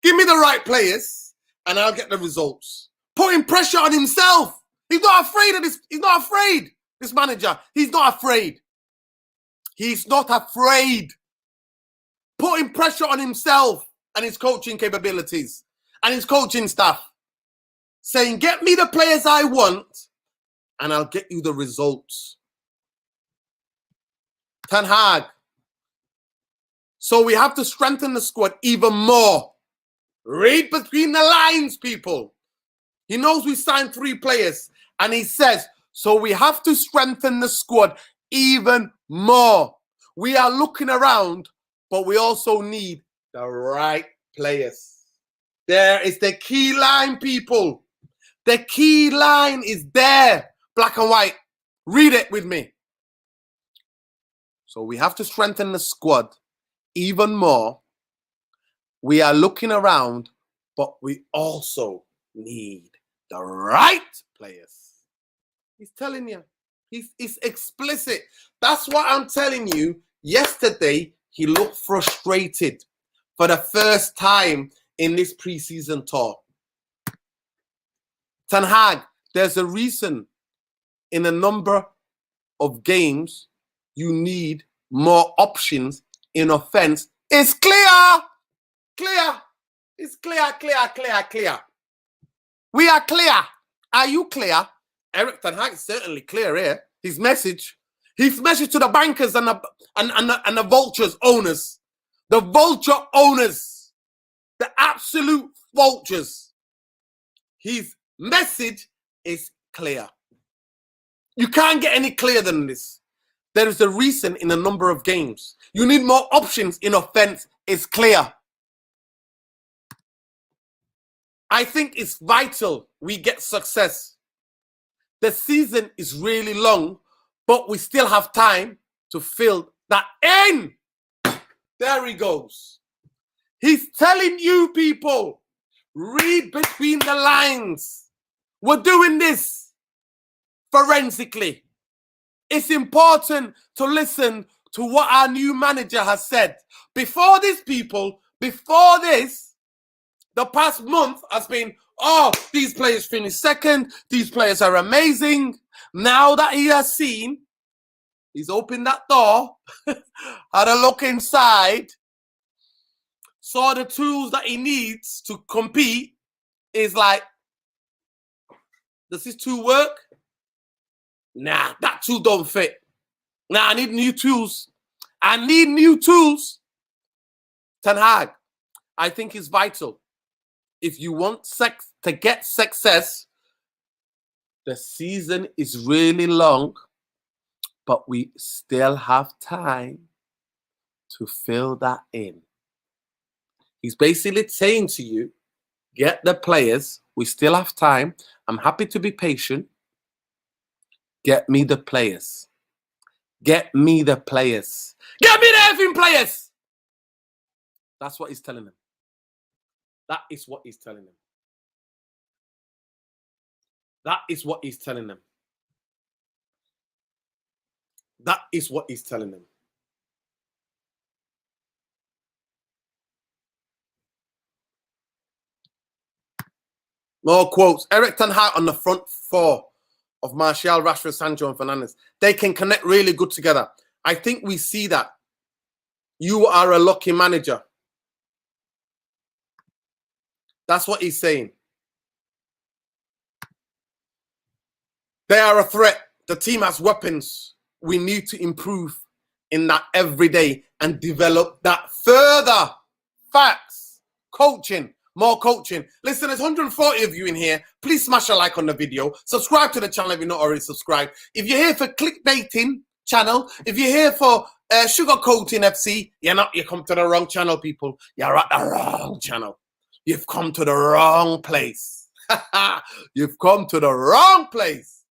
Give me the right players, and I'll get the results. Putting pressure on himself. He's not afraid of this. He's not afraid, this manager. He's not afraid. He's not afraid. Putting pressure on himself and his coaching capabilities and his coaching staff. Saying, get me the players I want, and I'll get you the results. Tenhag. So we have to strengthen the squad even more. Read between the lines, people. He knows we signed 3 players, and he says, so we have to strengthen the squad even more. We are looking around but we also need the right players. There is the key line, people. The key line is there, black and white. Read it with me. So we have to strengthen the squad even more. We are looking around, but we also need the right players. He's telling you. He's explicit. That's what I'm telling you. Yesterday, he looked frustrated for the first time in this preseason tour. Tenhag, there's a reason in a number of games you need more options in offense. It's clear. Clear. It's clear, clear. We are clear. Are you clear? Erik Ten Hag is certainly clear here. His message to the bankers and the vultures owners. The vulture owners. The absolute vultures. His message is clear. You can't get any clearer than this. There is a reason in a number of games. You need more options in offense. It's clear. I think it's vital we get success. The season is really long, but we still have time to fill that in. There he goes. He's telling you people, read between the lines. We're doing this forensically. It's important to listen to what our new manager has said. Before this, people, before this, the past month has been, oh, these players finished second. These players are amazing. Now that he has seen, he's opened that door, had a look inside, saw the tools that he needs to compete, is like, does this tool work? Nah, that tool don't fit. Nah, I need new tools. I need new tools. Ten Hag, I think it's vital. If you want to get success, the season is really long, but we still have time to fill that in. He's basically saying to you, get the players. We still have time. I'm happy to be patient. Get me the players. Get me the players. Get me the effing players. That's what he's telling them. That is what he's telling them. That is what he's telling them. That is what he's telling them. More quotes. Erik Ten Hag on the front four of Martial, Rashford, Sancho, and Fernandes. They can connect really good together. I think we see that. You are a lucky manager. That's what he's saying. They are a threat. The team has weapons. We need to improve in that every day and develop that further. Facts. Coaching. More coaching. Listen, there's 140 of you in here. Please smash a like on the video. Subscribe to the channel if you're not already subscribed. If you're here for clickbaiting channel, if you're here for sugarcoating FC, you come to the wrong channel, people. You're at the wrong channel. You've come to the wrong place. You've come to the wrong place.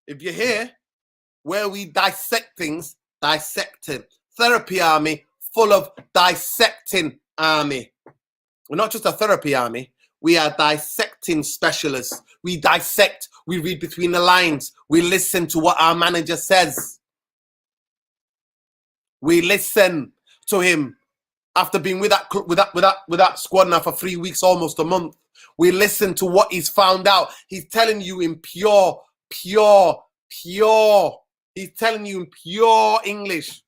If you're here where we dissect things, dissecting. Therapy army full of dissecting army. We're not just a therapy army. We are dissecting specialists. We dissect. We read between the lines. We listen to what our manager says. We listen to him. After being with that squad now for 3 weeks, almost a month, we listen to what he's found out. He's telling you in pure. He's telling you in pure English.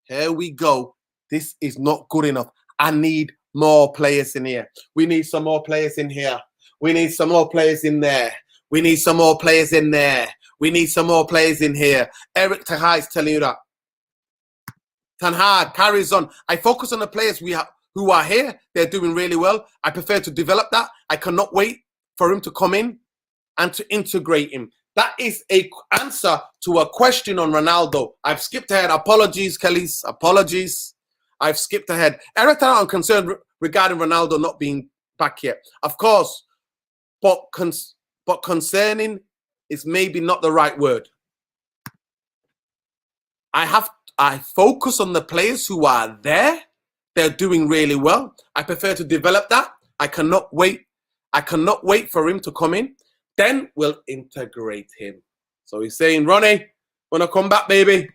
Here we go. This is not good enough. I need more players in here. We need some more players in here. We need some more players in there. We need some more players in there. We need some more players in here. Erik Ten Hag is telling you that. Ten Hag carries on. I focus on the players who are here. They're doing really well. I prefer to develop that. I cannot wait for him to come in and to integrate him. That is an answer to a question on Ronaldo. I've skipped ahead. Apologies, Kellys. Apologies. I've skipped ahead. Eric Ten Hag, I'm concerned regarding Ronaldo not being back yet. Of course, but concerning is maybe not the right word. I focus on the players who are there. They're doing really well. I prefer to develop that. I cannot wait. I cannot wait for him to come in. Then we'll integrate him. So he's saying, Ronnie, wanna come back, baby?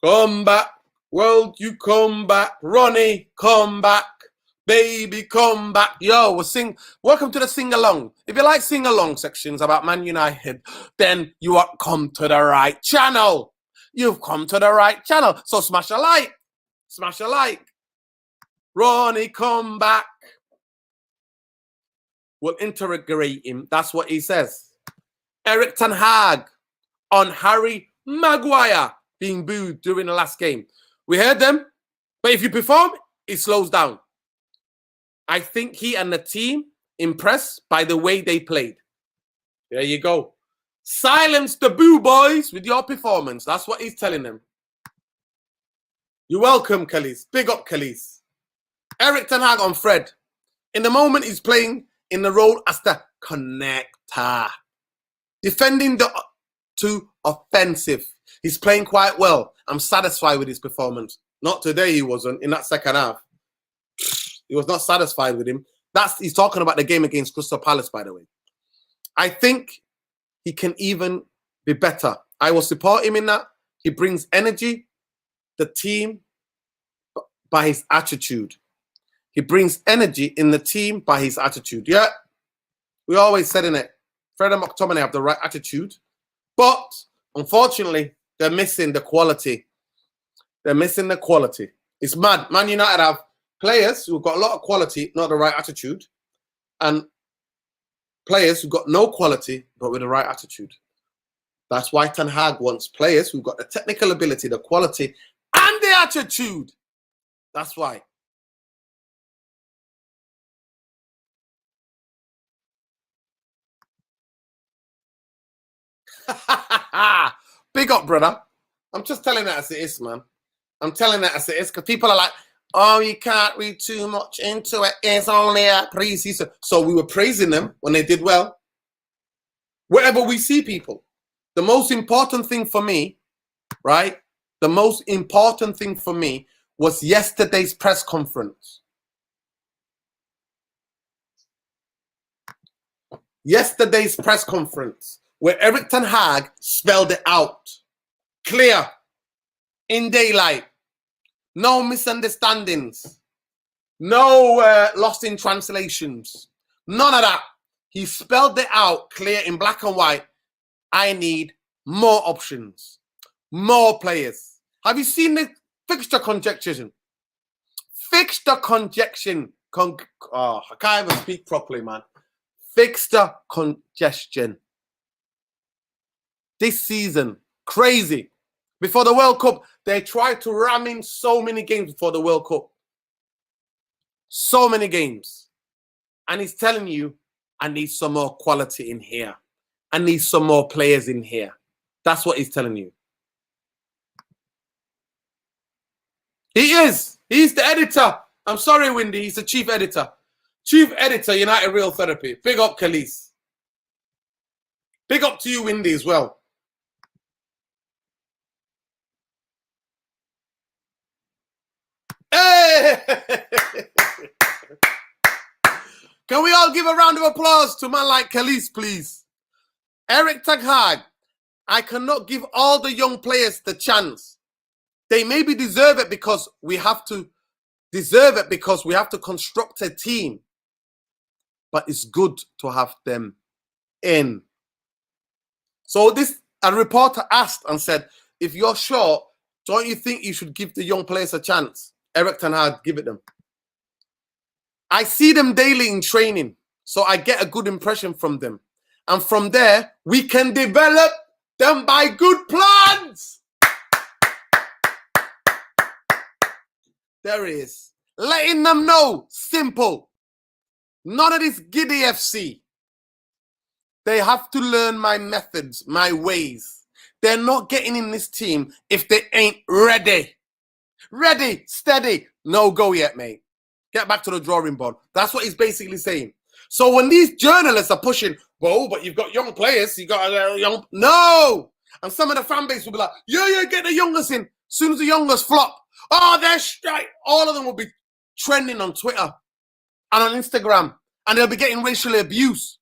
Come back. World, you come back. Ronnie, come back. Baby, come back. Yo, we'll sing. Welcome to the sing-along. If you like sing-along sections about Man United, then you have come to the right channel. You've come to the right channel. So smash a like. Smash a like. Ronnie, come back. We'll integrate him. That's what he says. Eric Ten Hag on Harry Maguire being booed during the last game. We heard them, but if you perform, it slows down. I think he and the team impressed by the way they played. There you go. Silence the boo boys with your performance. That's what he's telling them. You're welcome, Khalees. Big up, Khalees. Eric Ten Hag on Fred. In the moment, he's playing in the role as the connector. Defending the too offensive. He's playing quite well. I'm satisfied with his performance. Not today, he wasn't. In that second half, he was not satisfied with him. He's talking about the game against Crystal Palace, by the way. I think he can even be better. I will support him in that. He brings energy, the team, by his attitude. He brings energy in the team by his attitude. Yeah, we always said in it, Fred and McTominay have the right attitude, but unfortunately, they're missing the quality. They're missing the quality. It's mad. Man United have players who've got a lot of quality, not the right attitude, and players who've got no quality, but with the right attitude. That's why Ten Hag wants players who've got the technical ability, the quality, and the attitude. That's why. Big up, brother. I'm just telling that as it is, man. I'm telling that as it is, because people are like, oh, you can't read too much into it. It's only a pre-season. So we were praising them when they did well. Wherever we see people, the most important thing for me, right? The most important thing for me was yesterday's press conference. Yesterday's press conference, where Eric Ten Hag spelled it out. Clear. In daylight. No misunderstandings. No lost in translations. None of that. He spelled it out clear in black and white. I need more options. More players. Have you seen the fixture conjecture? Fixture conjecture. I can't even speak properly, man. Fixture congestion. This season, crazy. Before the World Cup, they tried to ram in so many games before the World Cup. So many games. And he's telling you, I need some more quality in here. I need some more players in here. That's what he's telling you. He is. He's the editor. I'm sorry, Windy. He's the chief editor. Chief editor, United Real Therapy. Big up, Khalees. Big up to you, Windy, as well. Hey! Can we all give a round of applause to a man like Khalees, please? Eric Ten Hag, I cannot give all the young players the chance. They maybe deserve it because we have to construct a team. But it's good to have them in. So a reporter asked and said, if you're sure, don't you think you should give the young players a chance? Eric Ten Hag, give it them. I see them daily in training, so I get a good impression from them. And from there, we can develop them by good plans. There it is. Letting them know, simple. None of this giddy FC. They have to learn my methods, my ways. They're not getting in this team if they ain't ready. Ready, steady. No go yet, mate. Get back to the drawing board. That's what he's basically saying. So when these journalists are pushing, well, but you've got young players, you got young. No! And some of the fan base will be like, yeah, get the youngest in. As soon as the youngest flop, oh, they're straight. All of them will be trending on Twitter and on Instagram, and they'll be getting racially abused.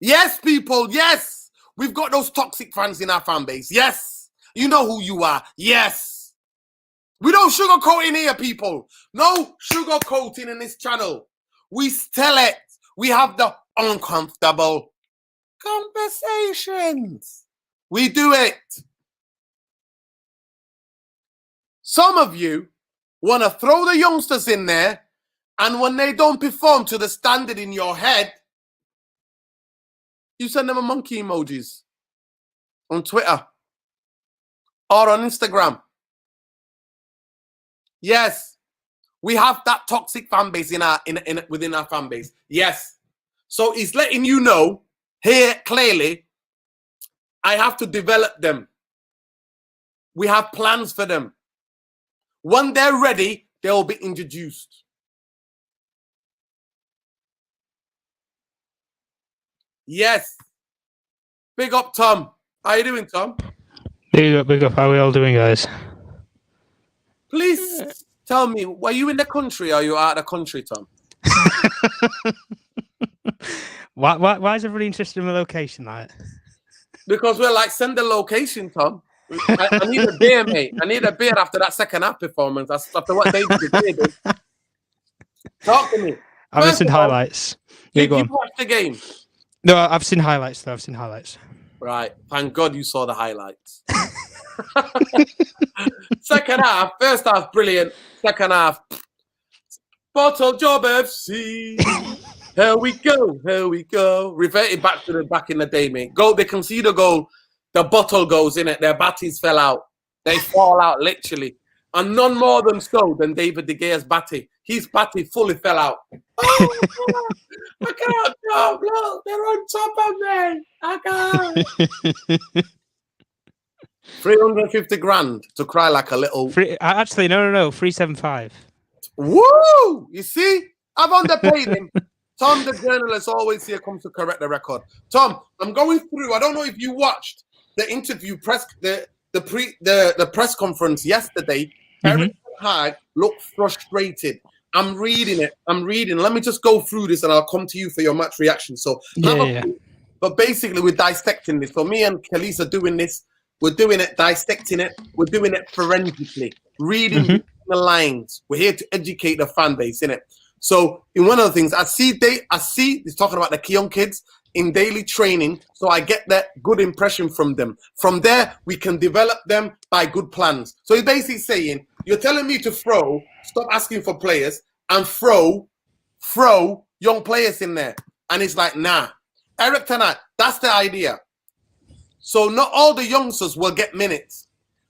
Yes, people, yes. We've got those toxic fans in our fan base. Yes. You know who you are. Yes. We don't sugarcoat in here, people. No sugarcoating in this channel. We tell it. We have the uncomfortable conversations. We do it. Some of you want to throw the youngsters in there, and when they don't perform to the standard in your head, you send them a monkey emojis on Twitter or on Instagram. Yes, we have that toxic fan base within our fan base. Yes. So he's letting you know here clearly, I have to develop them. We have plans for them. When they're ready, they will be introduced. Yes. Big up, Tom. How you doing, Tom? Big up. How are we all doing, guys? Please tell me, were you in the country or are you out of the country, Tom? Why is everybody interested in the location, like? Because we're like, send the location, Tom. I need a beer, mate. I need a beer after that second half performance. After what David de Gea did. Talk to me. I've seen highlights. Did you watch the game? No, I've seen highlights, though. I've seen highlights. Right. Thank God you saw the highlights. Second half. First half, brilliant. Second half. Bottle Job FC. Here we go. Here we go. Reverted back to the back in the day, mate. Goal. They concede a goal. The bottle goes in it. Their batties fell out. They fall out, literally. And none more than so than David de Gea's batty. His batty fully fell out. Oh, I can't go. Look, they're on top of me. I can't. 350 grand to cry like a little. Actually, no. 375. Woo! You see? I've underpaid him. Tom, the journalist, always here comes to correct the record. Tom, I'm going through. I don't know if you watched the interview the press conference yesterday. Eric Tenhag looked frustrated. I'm reading it. Let me just go through this and I'll come to you for your match reaction. So, But basically, we're dissecting this. So me and Khalees are doing this. We're doing it, dissecting it. We're doing it forensically, reading the lines. We're here to educate the fan base, innit? So in one of the things, I see he's talking about the young kids in daily training. So I get that good impression from them. From there, we can develop them by good plans. So he's basically saying, you're telling me to stop asking for players and throw young players in there. And it's like, nah. Eric Tenhag, that's the idea. So not all the youngsters will get minutes.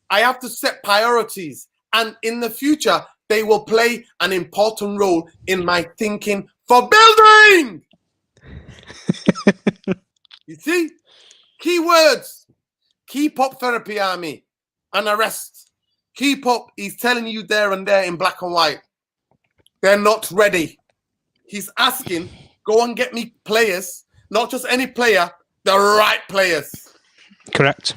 I have to set priorities. And in the future, they will play an important role in my thinking for building. You see? Key words. Keep up, therapy army. And arrest. Keep up. He's telling you there and there in black and white. They're not ready. He's asking, go and get me players. Not just any player, the right players. Correct.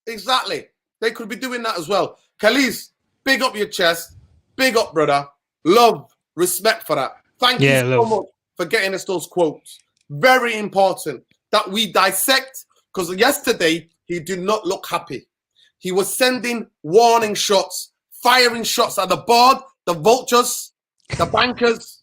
Exactly. They could be doing that as well. Khalees, big up your chest. Big up, brother. Love, respect for that. Thank you so much for getting us those quotes. Very important that we dissect, because yesterday he did not look happy. He was sending warning shots, firing shots at the board, the vultures, the bankers,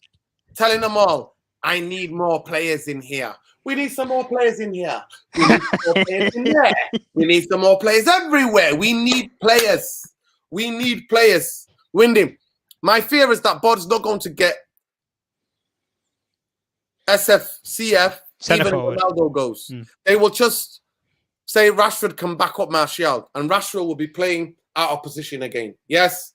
telling them all, I need more players in here. We need some more players in here. We need some more players in there. We need some more players everywhere. We need players. We need players. Windy, my fear is that Bod's not going to get CF, even if Ronaldo goes. They will just say Rashford can back up Martial, and Rashford will be playing out of position again. Yes,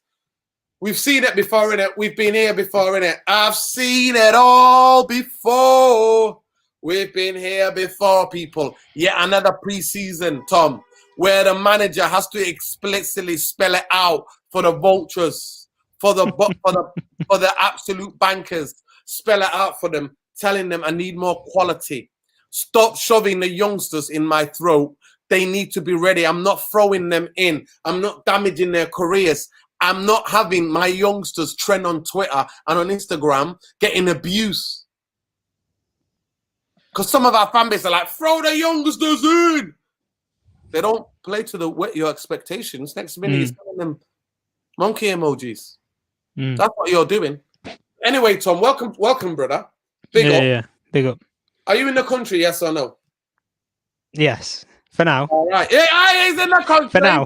we've seen it before, innit? We've been here before, innit? I've seen it all before. We've been here before, people. Yet another pre-season, Tom. where the manager has to explicitly spell it out for the vultures, for the absolute bankers, spell it out for them, telling them I need more quality. Stop shoving the youngsters in my throat. They need to be ready. I'm not throwing them in. I'm not damaging their careers. I'm not having my youngsters trend on Twitter and on Instagram getting abuse. Because some of our fan base are like, throw the youngsters in. They don't play to your expectations. Next minute, you're sending them monkey emojis. That's what you're doing. Anyway, Tom, welcome, brother. Big up. Yeah, big up. Are you in the country, yes or no? Yes, for now. All right. Yeah, he's in the country. For now.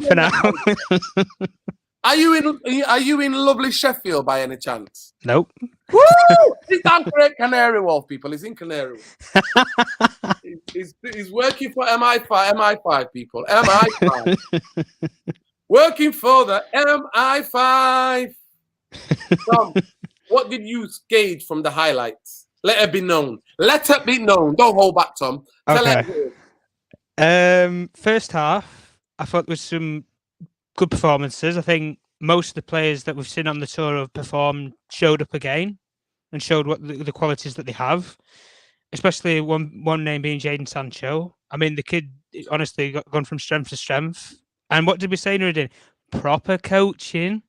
Are you in lovely Sheffield by any chance? Nope. Woo! He's down for Canary Wharf, people. He's in Canary Wharf. he's working for MI5 people. MI5. Working for the MI5. Tom, what did you gauge from the highlights? Let it be known. Let it be known. Don't hold back, Tom. Okay. First half, I thought there was some good performances. I think most of the players that we've seen on the tour have performed, showed up again, and showed what the qualities that they have. Especially one name being Jadon Sancho. I mean, the kid honestly gone from strength to strength. And what did we say, Nuruddin? Proper coaching,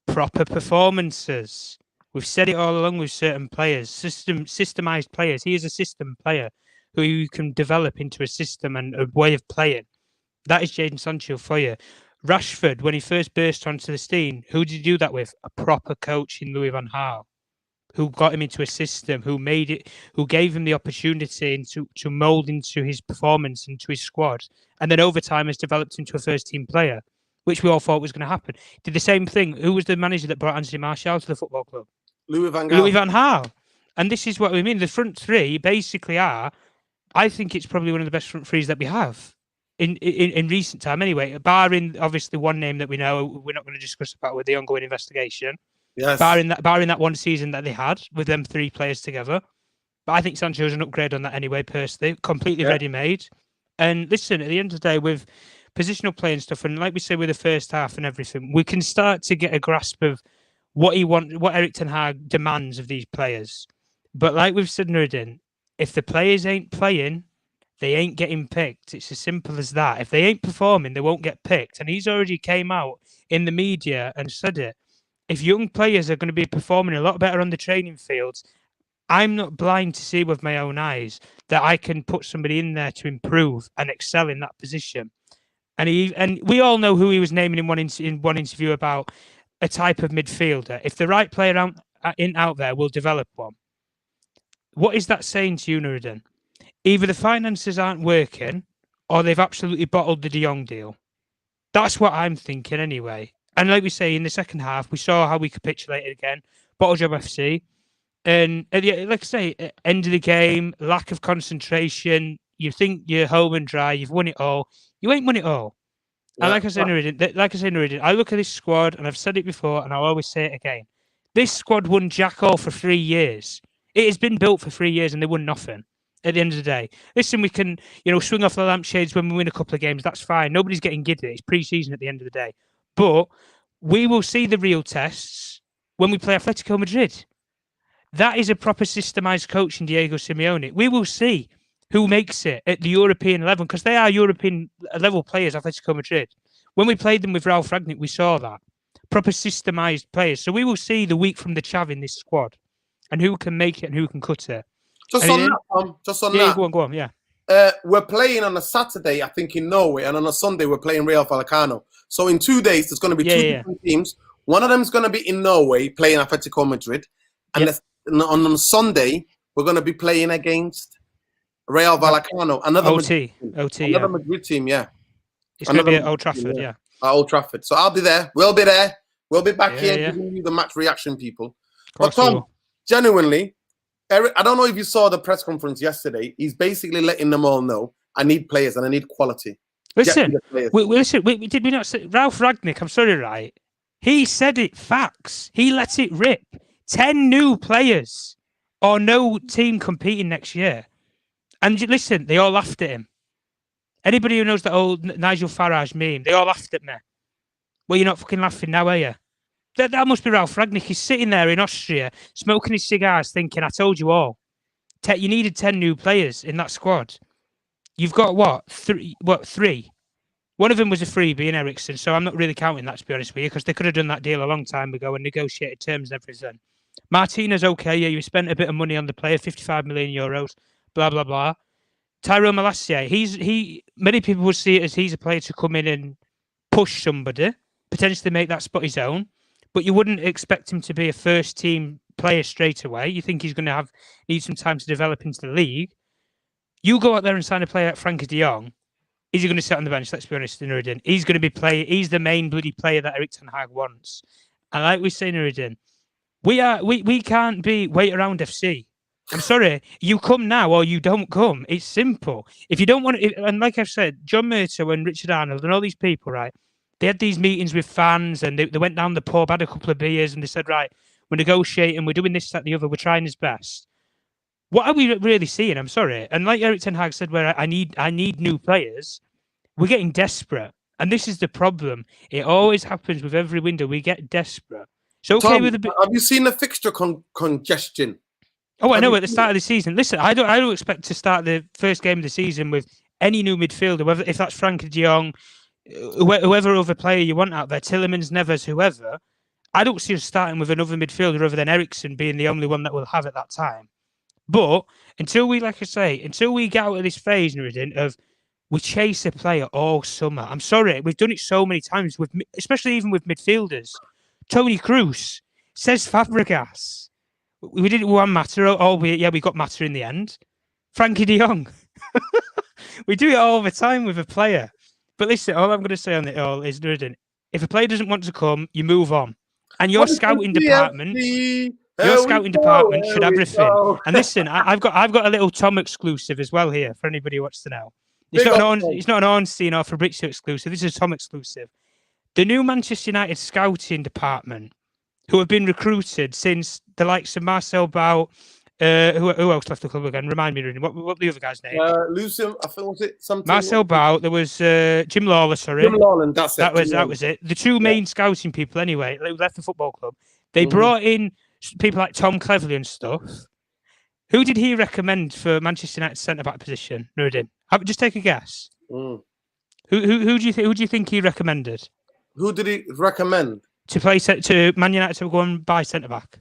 proper performances. We've said it all along with certain players, systemized players. He is a system player who you can develop into a system and a way of playing. That is Jadon Sancho for you. Rashford, when he first burst onto the scene, who did he do that with? A proper coach in Louis van Gaal, who got him into a system, who gave him the opportunity to mould into his performance, into his squad, and then over time has developed into a first-team player, which we all thought was going to happen. Did the same thing. Who was the manager that brought Anthony Martial to the football club? Louis van Gaal. Louis van Gaal. And this is what we mean. The front three basically are, I think it's probably one of the best front threes that we have in recent time anyway, barring obviously one name that we know we're not going to discuss about with the ongoing investigation. Yes. Barring that one season that they had with them three players together. But I think Sancho's an upgrade on that anyway, personally. Completely ready-made. And listen, at the end of the day, with positional play and stuff, and like we say with the first half and everything, we can start to get a grasp of what Erik Tenhag demands of these players. But like we've said, Nuruddin, if the players ain't playing, they ain't getting picked. It's as simple as that. If they ain't performing, they won't get picked. And he's already came out in the media and said it. If young players are going to be performing a lot better on the training fields, I'm not blind to see with my own eyes that I can put somebody in there to improve and excel in that position. And we all know who he was naming in one interview about a type of midfielder. If the right player out there will develop one. What is that saying to you, Nuruddin? Either the finances aren't working or they've absolutely bottled the De Jong deal. That's what I'm thinking anyway. And like we say, in the second half, we saw how we capitulated again. Bottle Job FC. And like I say, end of the game, lack of concentration. You think you're home and dry. You've won it all. You ain't won it all. And like I said, Nuruddin, I look at this squad, and I've said it before, and I'll always say it again. This squad won jack all for 3 years. It has been built for 3 years, and they won nothing. At the end of the day, listen, we can, swing off the lampshades when we win a couple of games. That's fine. Nobody's getting giddy. It's pre-season at the end of the day. But we will see the real tests when we play Atletico Madrid. That is a proper systemized coach in Diego Simeone. We will see who makes it at the European level, because they are European level players, Atletico Madrid. When we played them with Ralf Rangnick, we saw that. Proper systemized players. So we will see the week from the chav in this squad and who can make it and who can cut it. Just on that. Go on, yeah. We're playing on a Saturday, I think, in Norway, and on a Sunday, we're playing Real Vallecano. So in 2 days, there's going to be two different teams. One of them is going to be in Norway, playing Atletico Madrid. And on Sunday, we're going to be playing against Real Vallecano. Another Madrid team, yeah. It's going to be at Old Trafford, At Old Trafford. So I'll be there. We'll be there. We'll be back here giving you the match reaction, people. But Tom, genuinely, Eric, I don't know if you saw the press conference yesterday. He's basically letting them all know, I need players and I need quality. Listen, did we not say Ralf Rangnick? I'm sorry, right? He said it facts. He let it rip. 10 new players or no team competing next year. And listen, they all laughed at him. Anybody who knows that old Nigel Farage meme, they all laughed at me. Well, you're not fucking laughing now, are you? That must be Ralph Ragnick. He's sitting there in Austria, smoking his cigars, thinking, I told you all. You needed 10 new players in that squad. You've got what? Three? One of them was a freebie in Ericsson, so I'm not really counting that, to be honest with you, because they could have done that deal a long time ago and negotiated terms and everything. Martinez, okay, yeah, you spent a bit of money on the player, 55 million euros, blah, blah, blah. Tyrone Malacia, many people would see it as he's a player to come in and push somebody, potentially make that spot his own, but you wouldn't expect him to be a first-team player straight away. You think he's going to need some time to develop into the league. You go out there and sign a player like Frankie de Jong, is he going to sit on the bench? Let's be honest, Nuruddin. He's going to be he's the main bloody player that Erik Tenhag wants. And like we say, Nuruddin, we can't be wait around FC. I'm sorry, you come now or you don't come. It's simple. If you don't want it, and like I've said, John Murtough and Richard Arnold and all these people, right? They had these meetings with fans and they went down the pub, had a couple of beers, and they said, right, we're negotiating, we're doing this, that, the other, we're trying his best. What are we really seeing? I'm sorry. And like Erik Tenhag said, where I need new players, we're getting desperate. And this is the problem. It always happens with every window. We get desperate. So okay, Tom, with a bit. Have you seen the fixture congestion? Oh, I know at the start of the season. Listen, I don't expect to start the first game of the season with any new midfielder, whether if that's Frankie de Jong, whoever other player you want out there, Tillemans, Neves, whoever. I don't see us starting with another midfielder other than Ericsson being the only one that we'll have at that time. But until we, like I say, until we get out of this phase, Nuruddin, of we chase a player all summer. I'm sorry, we've done it so many times, especially even with midfielders. Tony Kroos, Cesc Fabregas. We did it with Juan Mata, albeit, yeah, we got Mata in the end. Frankie de Jong. We do it all the time with a player. But listen, all I'm going to say on it all is, Nuruddin, if a player doesn't want to come, you move on. And your scouting department... Your scouting department should have everything. And listen, I've got a little Tom exclusive as well here for anybody who wants to know. It's not an Ornstein or Fabrizio exclusive. This is a Tom exclusive. The new Manchester United scouting department, who have been recruited since the likes of Marcel Bow. Who else left the club again? Remind me, really. What the other guy's name? Lucian, I think was it something. Marcel Bow. There was Jim Lawler. Sorry, Jim Lawler. That was it. The two main scouting people, anyway, who left the football club. They brought in people like Tom Cleverley and stuff. Who did he recommend for Manchester United centre-back position, Nuruddin? Just take a guess. Who do you think he recommended? Who did he recommend to play to Man United to go and buy centre-back?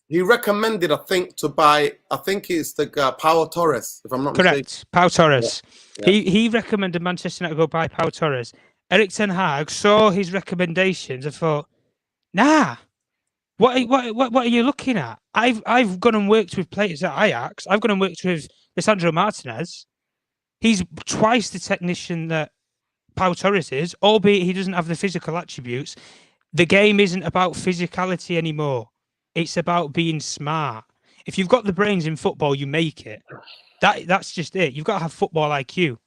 He recommended, I think, to buy. I think it's the Pau Torres, if I'm not mistaken. Correct, Pau Torres. Yeah. He recommended Manchester United to go buy Pau Torres. Erik Tenhag saw his recommendations and thought, nah. What are you looking at? I've gone and worked with players at Ajax. I've gone and worked with Lisandro Martinez. He's twice the technician that Pau Torres is, albeit he doesn't have the physical attributes. The game isn't about physicality anymore. It's about being smart. If you've got the brains in football, you make it. That's just it. You've got to have football IQ.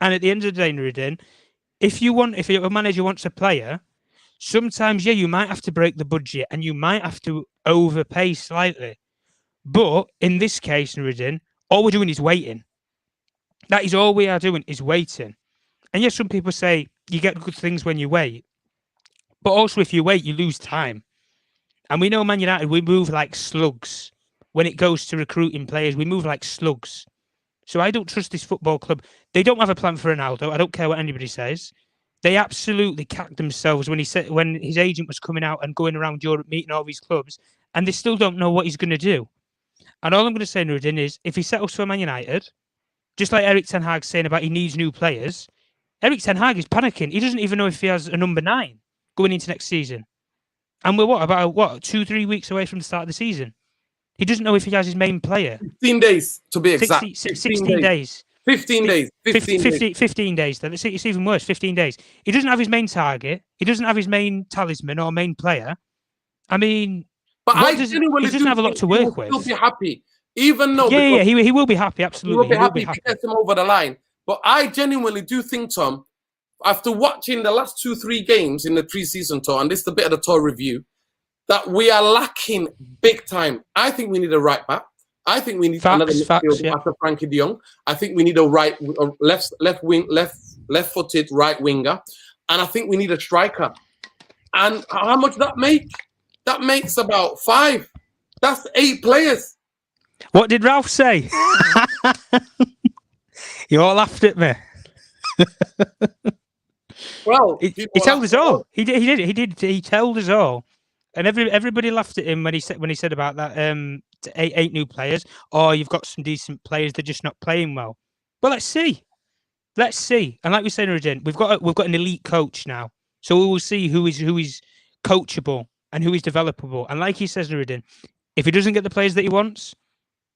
And at the end of the day, Nuruddin, if your manager wants a player, sometimes, yeah, you might have to break the budget and you might have to overpay slightly. But in this case, Nuruddin, all we're doing is waiting. That is all we are doing is waiting. And yes, some people say you get good things when you wait. But also if you wait, you lose time. And we know Man United, we move like slugs. When it goes to recruiting players, we move like slugs. So I don't trust this football club. They don't have a plan for Ronaldo. I don't care what anybody says. They absolutely cacked themselves when his agent was coming out and going around Europe meeting all these clubs, and they still don't know what he's going to do. And all I'm going to say, Nuruddin, is if he settles for Man United, just like Erik Tenhag saying about he needs new players, Erik Tenhag is panicking. He doesn't even know if he has a number 9 going into next season. And we're about 2-3 weeks away from the start of the season. He doesn't know if he has his main player. 15 days to be exact. 16 days. 15 days. 15 days. Then it's even worse. 15 days. He doesn't have his main target. He doesn't have his main talisman or main player. I mean, but he doesn't have a lot to work with. He'll be happy, even though. Yeah, he will be happy. Absolutely, he will be happy to get him over the line. But I genuinely do think, Tom, after watching the last 2-3 games in the pre-season tour, and this is a bit of the tour review, that we are lacking big time. I think we need a right back. I think we need another midfielder after Frankie de Jong. I think we need a left-footed right winger, and I think we need a striker. And how much that make? That makes about 5. That's 8 players. What did Ralph say? You all laughed at me. Well, he told us all. He did. He told us all, and everybody laughed at him when he said about that. 8 new players. Oh, you've got some decent players. They're just not playing well. But let's see. And like we said, we've got an elite coach now, so we will see who is coachable and who is developable. And like he says, Nuruddin, if he doesn't get the players that he wants,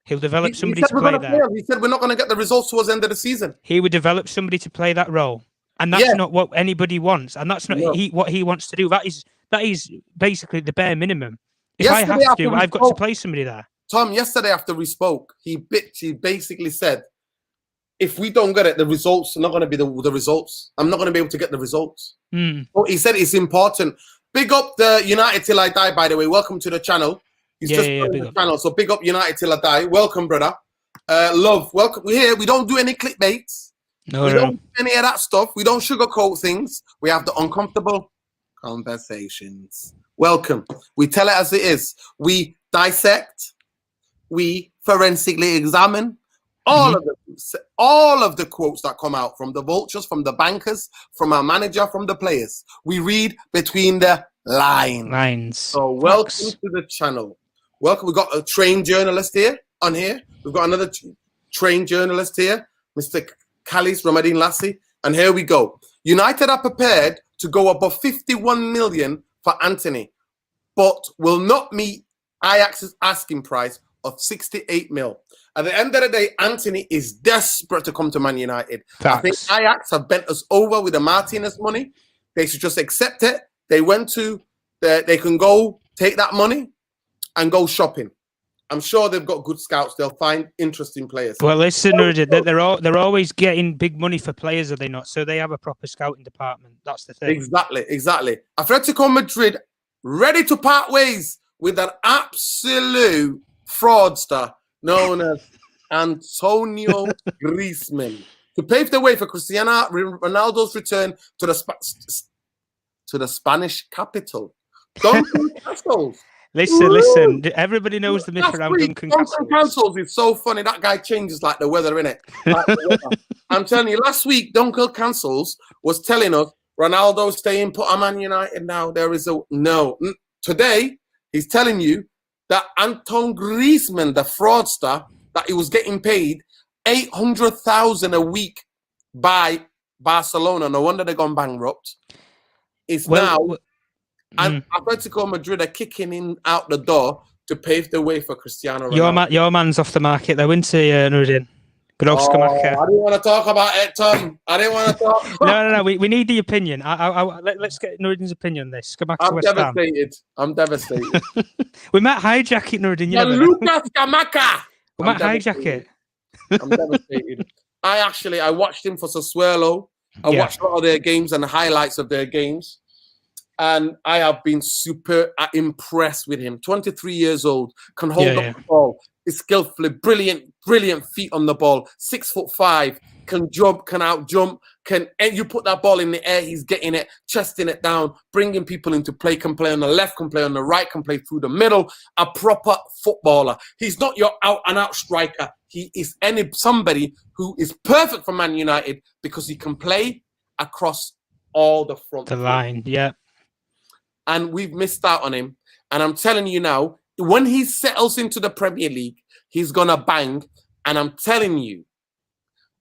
he'll develop somebody to play that. He said we're not going to get the results towards the end of the season. He would develop somebody to play that role, and that's not what anybody wants, and that's not what he wants to do. That is basically the bare minimum. If I have to, I've got to play somebody there. Tom, yesterday after we spoke, he basically said, if we don't get it, the results are not going to be the results. I'm not going to be able to get the results. So he said it's important. Big up the United Till I Die, by the way. Welcome to the channel. He's just joined the channel. So big up United Till I Die. Welcome, brother. Love, welcome. We're here. We don't do any clickbaits. We don't do any of that stuff. We don't sugarcoat things. We have the uncomfortable conversations. Welcome. We tell it as it is. We dissect. We forensically examine all of the quotes that come out from the vultures, from the bankers, from our manager, from the players. We read between the lines. So welcome to the channel. Welcome. We've got a trained journalist here on here. We've got another trained journalist here, Mr. Khalis Ramadin Lassi. And here we go. United are prepared to go above 51 million for Anthony, but will not meet Ajax's asking price of 68 mil. At the end of the day, Anthony is desperate to come to Man United. I think Ajax have bent us over with the Martinez money. They should just accept it. They can go take that money and go shopping. I'm sure they've got good scouts. They'll find interesting players. Well, listen, they're always getting big money for players, are they not? So they have a proper scouting department. That's the thing. Exactly. Atletico Madrid ready to part ways with an absolute fraudster known as Antonio Griezmann to pave the way for Cristiano Ronaldo's return to the Spanish capital. Duncan Castles. Listen. Everybody knows the myth around Duncan Castles. Duncan Castles is so funny. That guy changes like the weather, innit? I'm telling you, last week, Duncan Castles was telling us Ronaldo's staying put at Man United now. There is no. Today, he's telling you that Anton Griezmann, the fraudster, that he was getting paid 800,000 a week by Barcelona. No wonder they've gone bankrupt. And Atletico Madrid are kicking in out the door to pave the way for Cristiano Ronaldo. Your man's off the market though, isn't he, Nuruddin? Gross-Kamaka. I didn't want to talk about it, Tom. I didn't want to talk. No. We need the opinion. Let's get Nuruddin's opinion on this. I'm devastated. We might hijack it, Nuruddin. Lucas Kamaka. We might hijack it. I'm devastated. I watched him for Sassuolo. I watched a lot of their games and the highlights of their games. And I have been super impressed with him. 23 years old, can hold up the ball. Is skillfully, brilliant feet on the ball. 6'5", can jump, can out jump. And you put that ball in the air, he's getting it, chesting it down, bringing people into play. Can play on the left, can play on the right, can play through the middle. A proper footballer. He's not your out-and-out striker. He is somebody who is perfect for Man United because he can play across all the front. The line, yeah. And we've missed out on him. And I'm telling you now, when he settles into the Premier League, he's going to bang. And I'm telling you,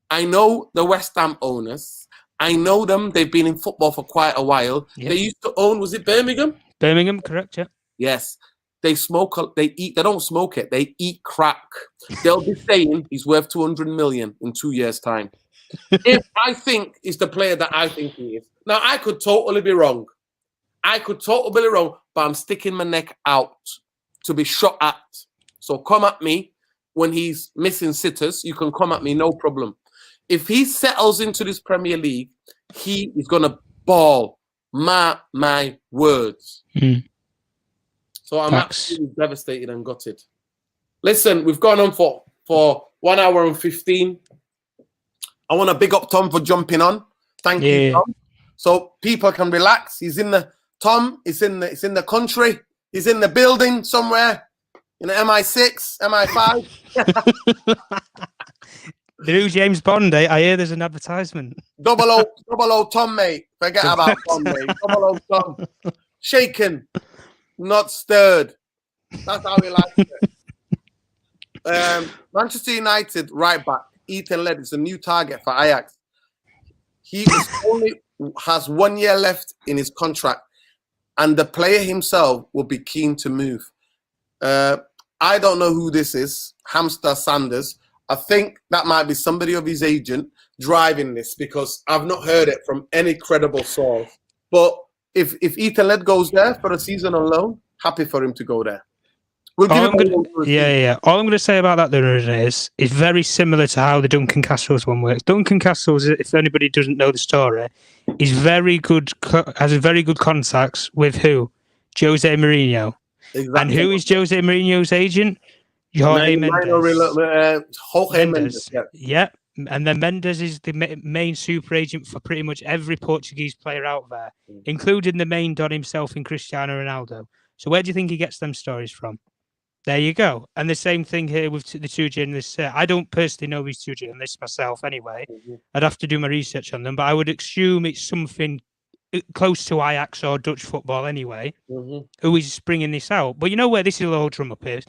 I know the West Ham owners. I know them. They've been in football for quite a while. Yep. They used to own, was it Birmingham? Birmingham, correct, yeah. Yes. They don't smoke it. They eat crack. They'll be saying he's worth 200 million in 2 years' time. If I think he's the player that I think he is. Now, I could totally be wrong. But I'm sticking my neck out to be shot at. So come at me when he's missing sitters. You can come at me, no problem. If he settles into this Premier League, he is going to ball. My words. So I'm absolutely devastated and gutted. Listen, we've gone on for 1 hour and 15. I want to big up Tom for jumping on. Thank you, Tom. So people can relax. He's in the country. He's in the building somewhere. In the MI6, MI5. The new James Bond, I hear there's an advertisement. 00 Tom, mate. Forget about Tom, mate. 00 Tom. Shaken, not stirred. That's how he likes it. Manchester United right back, Ethan Led, is a new target for Ajax. He has 1 year left in his contract, and the player himself will be keen to move. I don't know who this is, Hamster Sanders. I think that might be somebody of his agent driving this, because I've not heard it from any credible source. But if Ethan Led goes there for a season on loan, happy for him to go there. All I'm going to say about that though is it's very similar to how the Duncan Castles one works. Duncan Castles, if anybody doesn't know the story, is very good. Has a very good contacts with who? Jose Mourinho. Exactly. And who is Jose Mourinho's agent? Jorge Mendes. Yeah. And then Mendes is the main super agent for pretty much every Portuguese player out there, including the main Don himself in Cristiano Ronaldo. So where do you think he gets them stories from? There you go. And the same thing here with the two journalists. I don't personally know these two journalists myself anyway. I'd have to do my research on them, but I would assume it's something close to Ajax or Dutch football anyway, who is bringing this out. But you know where this is a little drum up is?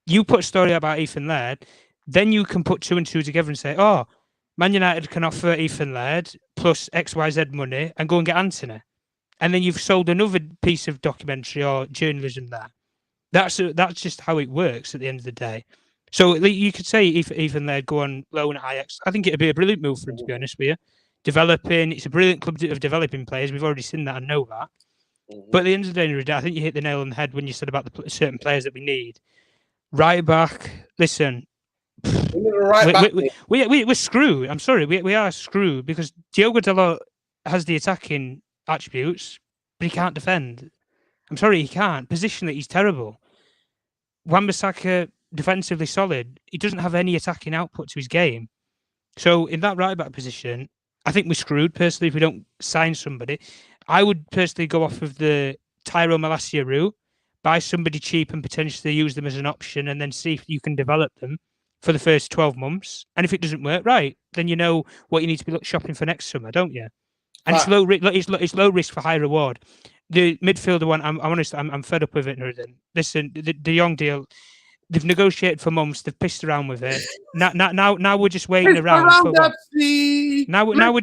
You put a story about Ethan Laird, then you can put 2 and 2 together and say, oh, Man United can offer Ethan Laird plus XYZ money and go and get Anthony. And then you've sold another piece of documentary or journalism there. That's just how it works at the end of the day. So you could say Ethan Laird go on loan at Ajax. I think it'd be a brilliant move for him, to be honest with you. It's a brilliant club of developing players. We've already seen that and know that. But at the end of the day, I think you hit the nail on the head when you said about the certain players that we need. Right back, listen. We're screwed. I'm sorry, we are screwed because Diogo Dalot has the attacking attributes, but he can't defend. I'm sorry, he can't. Positionally, he's terrible. Wan-Bissaka, defensively solid. He doesn't have any attacking output to his game. So in that right-back position, I think we're screwed, personally, if we don't sign somebody. I would personally go off of the Tyro Malacia route, buy somebody cheap and potentially use them as an option and then see if you can develop them for the first 12 months. And if it doesn't work, right, then you know what you need to be shopping for next summer, don't you? And it's low risk for high reward. The midfielder one, I'm honest, I'm fed up with it. Listen, the De Jong deal, they've negotiated for months. They've pissed around with it. Now we're just waiting around. Now we're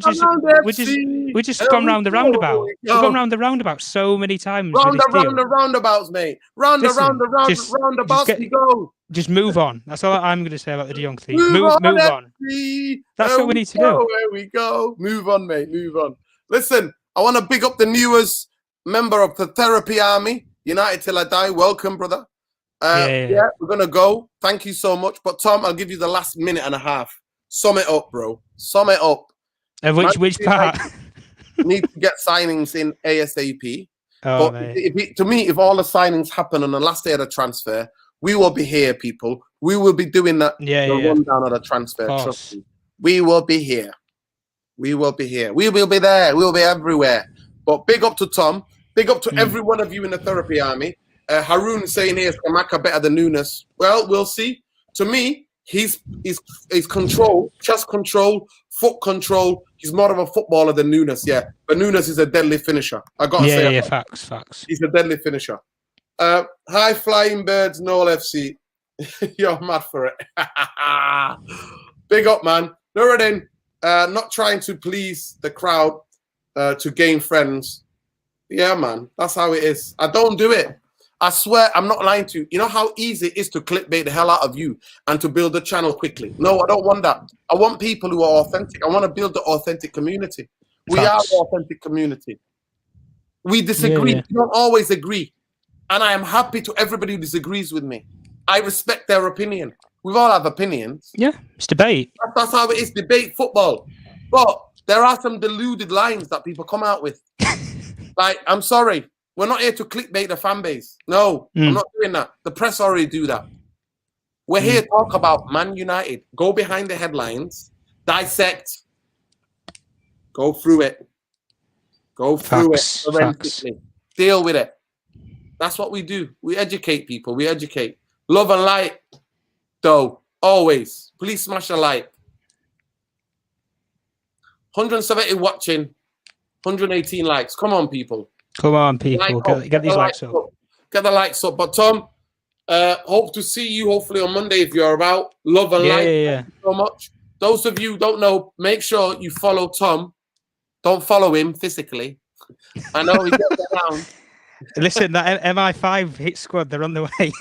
just gone round the roundabout. We've gone round the roundabout so many times. Round the roundabouts, mate. Round the roundabouts we go. Just move on. That's all I'm going to say about the De Jong thing. Move on. That's what we need to do. There we go. Move on, mate. Move on. Listen, I want to big up the newest member of the therapy army, United Till I Die. Welcome, brother. Yeah, we're going to go. Thank you so much. But Tom, I'll give you the last minute and a half. Sum it up, bro. Sum it up. Which part? Need to get signings in ASAP. Oh, but to me, if all the signings happen on the last day of the transfer, we will be here, people. We will be doing the rundown of the transfer. Trust me. We will be here. We will be here. We will be there. We will be everywhere. But big up to Tom. Big up to every one of you in the therapy army. Haroon saying here, is Kamaka better than Nunes? Well, we'll see. To me, he's control, chest control, foot control. He's more of a footballer than Nunes, yeah. But Nunes is a deadly finisher. I got to say. Yeah, facts. He's a deadly finisher. Hi, Flying Birds, Noel FC. You're mad for it. Big up, man. Nuruddin, not trying to please the crowd to gain friends. Yeah, man. That's how it is. I don't do it. I swear, I'm not lying to you. You know how easy it is to clickbait the hell out of you and to build a channel quickly? No, I don't want that. I want people who are authentic. I want to build the authentic community. We are the authentic community. We disagree. We don't always agree. And I am happy to everybody who disagrees with me. I respect their opinion. We all have opinions. Yeah, it's debate. That's how it is, debate, football. But there are some deluded lines that people come out with. Like, I'm sorry. We're not here to clickbait the fan base. No, I'm not doing that. The press already do that. We're here to talk about Man United. Go behind the headlines, dissect, go through it. Go through it forensically. Deal with it. That's what we do. We educate people. We educate. Love and light, though, always. Please smash a like. 170 watching, 118 likes. Come on, people. Come on, people. Get these likes up. Get the likes up. But Tom, hope to see you hopefully on Monday if you're about. Love and light. Thank you so much. Those of you who don't know, make sure you follow Tom. Don't follow him physically. I know he gets around. Listen, that MI5 hit squad, they're on the way.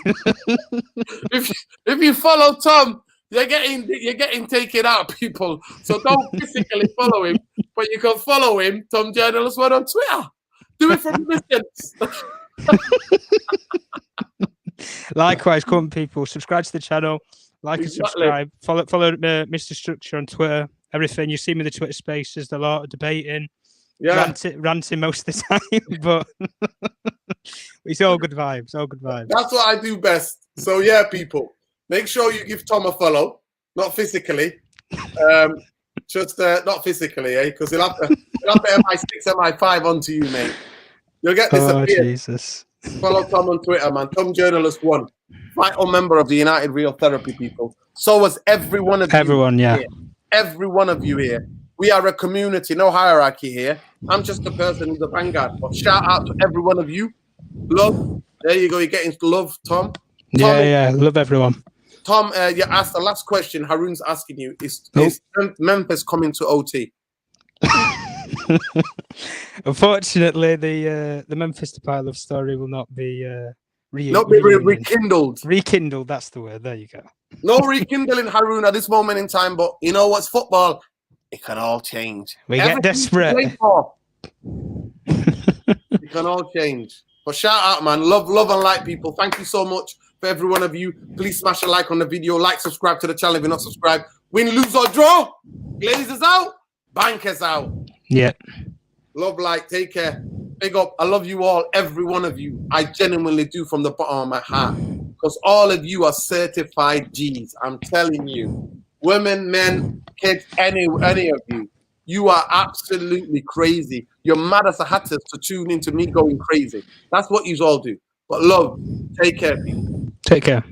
if you follow Tom, you're getting taken out, people. So don't physically follow him, but you can follow him, Tom Journalist One on Twitter. Do it from a distance. Likewise, come on, people. Subscribe to the channel, like and subscribe. Follow Mr. Structure on Twitter. Everything you see me in the Twitter Spaces, the lot of debating. Yeah, ranting most of the time, but it's all good vibes. All good vibes. That's what I do best. So yeah, people, make sure you give Tom a follow, not physically, just not physically, Because he'll have to MI6, MI5 onto you, mate. You'll get disappeared. Oh, Jesus. Follow Tom on Twitter, man. Tom Journalist One, vital member of the United Real Therapy, people. So was every one of you. Everyone, yeah. Here. Every one of you here. We are a community, no hierarchy here. I'm just a person who's a vanguard. But shout out to every one of you. Love. There you go. You're getting love, Tom. Yeah. Love everyone. Tom, you asked the last question. Haroon's asking you: Is Memphis coming to OT? Unfortunately, the Memphis Depay love story will not be rekindled. Rekindled. That's the word. There you go. No rekindling, Haroon, at this moment in time. But you know what's football? It can all change. We get desperate. It can all change. But shout out, man. Love and light, people. Thank you so much for every one of you. Please smash a like on the video. Like, subscribe to the channel if you're not subscribed. Win, lose, or draw. Glazers out. Bankers out. Yeah. Love, light. Take care. Big up. I love you all. Every one of you. I genuinely do from the bottom of my heart. Because all of you are certified G's. I'm telling you. Women, men, kids, any of you. You are absolutely crazy. You're mad as a hatter to tune into me going crazy. That's what you all do. But love, take care, people. Take care.